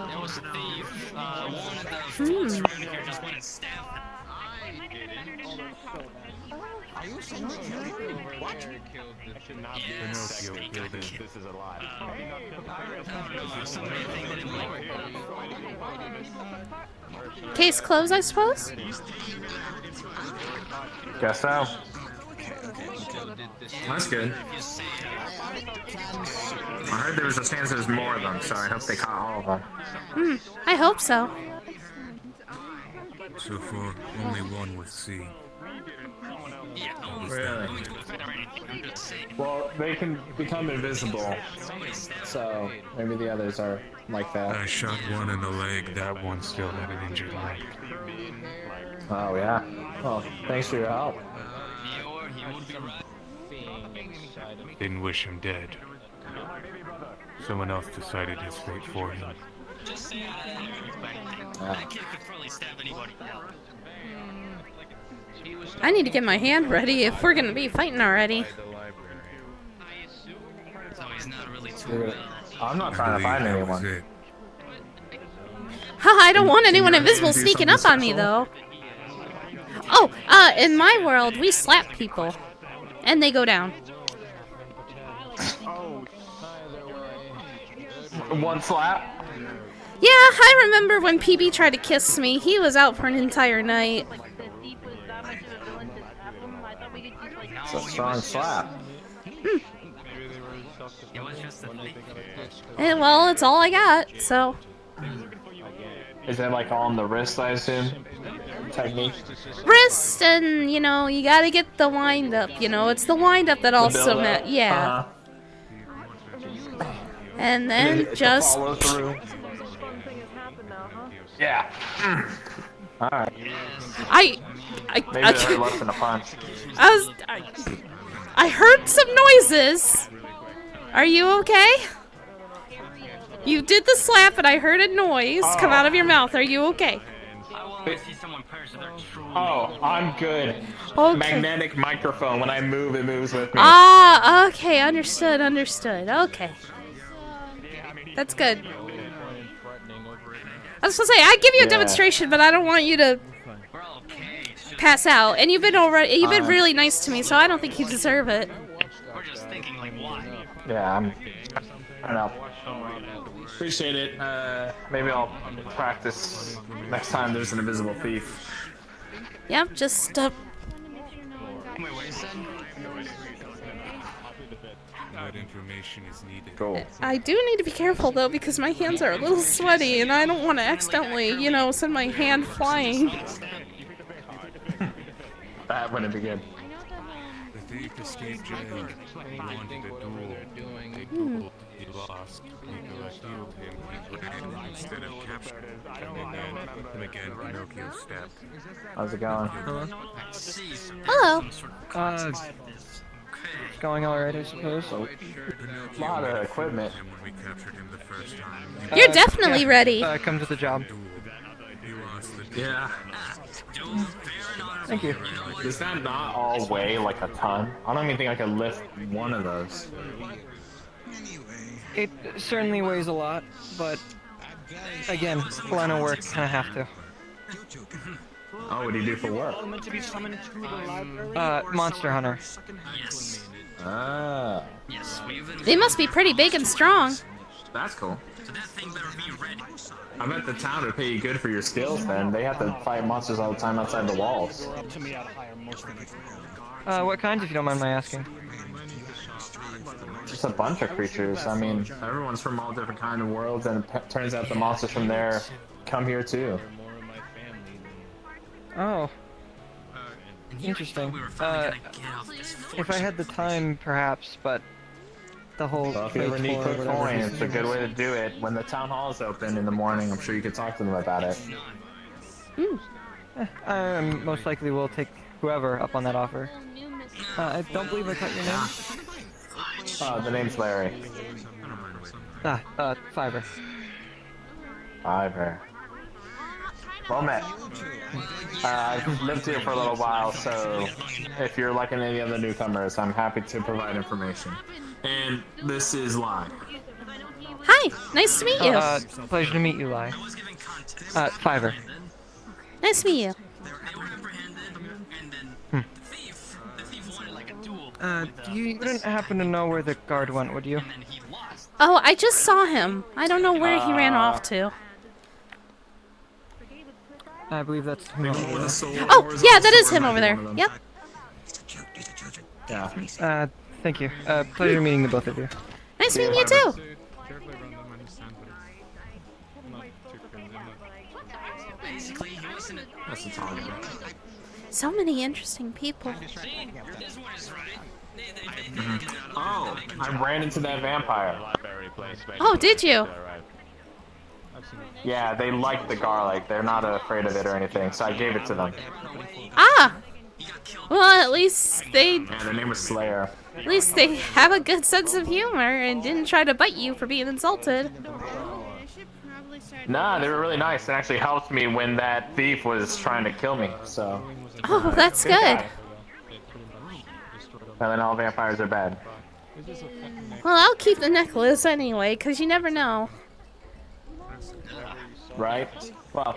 There was a thief. One of the folks around here just went and stabbed him. Are you saying what? Yes. This is a lie. Case closed, I suppose? Guess so. That's good. I heard there was a chance there's more of them, so I hope they caught all of them. I hope so. So far, only one with C. Really? Well, they can become invisible, so maybe the others are like that. I shot one in the leg, that one still had an injured leg. Oh yeah. Well, thanks for your help. Didn't wish him dead. Someone else decided his fate for him. Just say that kid could probably stab anybody. I need to get my hand ready if we're gonna be fighting already. So he's not really too I'm not trying to find anyone. Haha, I don't want anyone invisible sneaking up on me though. Oh, in my world, we slap people. And they go down. One slap? Yeah, I remember when PB tried to kiss me. He was out for an entire night. It's a strong slap. Well, it's all I got, so. Is that like all on the wrist, I assume? Technique? Wrist, and, you know, you gotta get the wind up, you know. It's the wind up that also yeah. And then just. Follow through. Yeah. Alright. Maybe they're less than a punch. I heard some noises. Are you okay? You did the slap and I heard a noise come out of your mouth. Are you okay? Oh, I'm good. Okay. Magnetic microphone. When I move, it moves with me. Ah, okay. Understood. Okay. That's good. I was gonna say, I'd give you a demonstration, but I don't want you to pass out. And you've been really nice to me, so I don't think you deserve it. Yeah, I don't know. Appreciate it. Maybe I'll practice next time there's an invisible thief. Yep, just That information is needed. Cool. I do need to be careful though, because my hands are a little sweaty, and I don't want to accidentally, you know, send my hand flying. That wouldn't be good. The thief escaped jail. He wanted a duel. He lost. Nicola healed him. He ran instead of captured. And again, Pinocchio stabbed. How's it going? Hello. It's going alright, I suppose. A lot of equipment. You're definitely ready. Come to the job. Yeah. Thank you. Does that not all weigh like a ton? I don't even think I could lift one of those. It certainly weighs a lot, but again, line of work, kind of have to. Oh, what do you do for work? Monster Hunter. Yes. Ah. Yes, They must be pretty big and strong. That's cool. So that thing better be ready. I bet the town would pay you good for your skills then. They have to fight monsters all the time outside the walls. What kinds, if you don't mind my asking? Just a bunch of creatures. I mean, everyone's from all different kind of worlds, and it turns out the monsters from there come here too. Oh. Interesting. If I had the time, perhaps, but the whole... Well, if you ever need quick coin, it's a good way to do it. When the town hall is open in the morning, I'm sure you could talk to them about it. I most likely will take whoever up on that offer. I don't believe I caught your name. The name's Larry. Fiverr. Fiverr. Well met. I've lived here for a little while, so if you're like any other newcomers, I'm happy to provide information. And this is Lai. Hi, nice to meet you. Pleasure to meet you, Lai. Fiverr. Nice to meet you. You wouldn't happen to know where the guard went, would you? Oh, I just saw him. I don't know where he ran off to. I believe that's him over there. Oh, yeah, that is him over there. Yep. Yeah. Thank you. Pleasure meeting the both of you. Nice meeting you too. So many interesting people. Oh, I ran into that vampire. Oh, did you? Yeah, they like the garlic. They're not afraid of it or anything, so I gave it to them. Ah. Well, at least they. Yeah, their name was Slayer. At least they have a good sense of humor and didn't try to bite you for being insulted. Nah, they were really nice and actually helped me when that thief was trying to kill me, so... Oh, that's good. And then all vampires are bad. Well, I'll keep the necklace anyway, because you never know. Right? Well...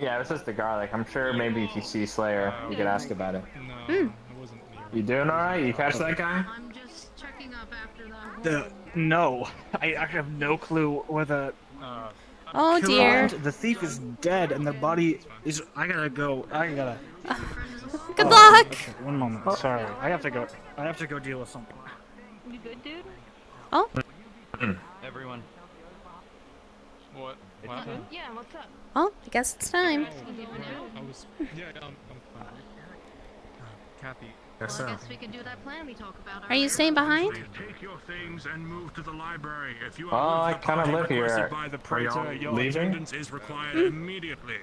Yeah, this is the garlic. I'm sure maybe if you see Slayer, you could ask about it. You doing alright? You catch that guy? I'm just checking up after that. No. I have no clue where the... Oh dear. The thief is dead and their body is... I gotta go. Good luck! Okay, one moment. Sorry. I have to go. I have to go deal with something. You good, dude? Oh? Everyone. What? Yeah, what's up? Oh, I guess it's time. I'm fine. Kathy. Well, I guess we could do that plan we talk about. Are you staying behind? Take your things and move to the library. If you Oh, I kind of live here. by the Are y'all praetor, your leaving? attendance is required immediately.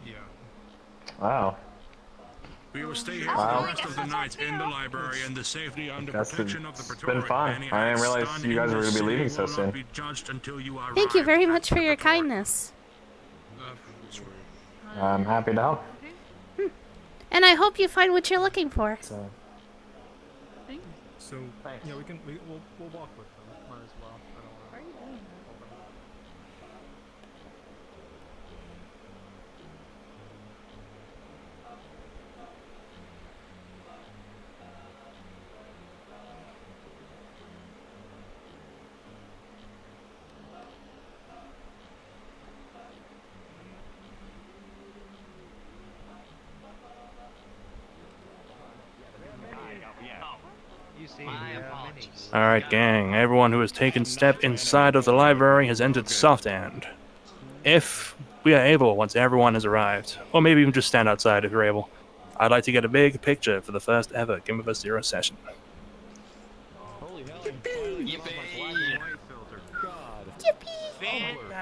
Yeah. Wow. We will stay here Wow. for the rest of the night in the library in the safety under protection of the It's praetor. been fun. I didn't realize you guys were going to be leaving so soon. Thank you very much for your kindness. I'm happy to help. And I hope you find what you're looking for. So yeah, we'll walk with them. Might as well. I don't know. Alright, gang. Everyone who has taken step inside of the library has entered the soft end. If we are able, once everyone has arrived, or maybe even just stand outside if you're able, I'd like to get a big picture for the first ever Gamerverse 0 session.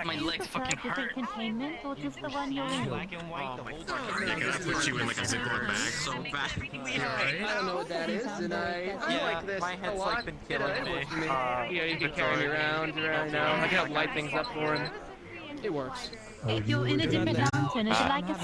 My legs fucking hurt. Containment, or just the one you're in? Black and white the whole time. Yeah, can I put you in like a Ziploc bag? So bad. I don't know what that is, and I like this my head's a lot. like been killing me. Yeah, you can carry me around, I can help light things up for him. It works. If you're in a different mountain, is it like a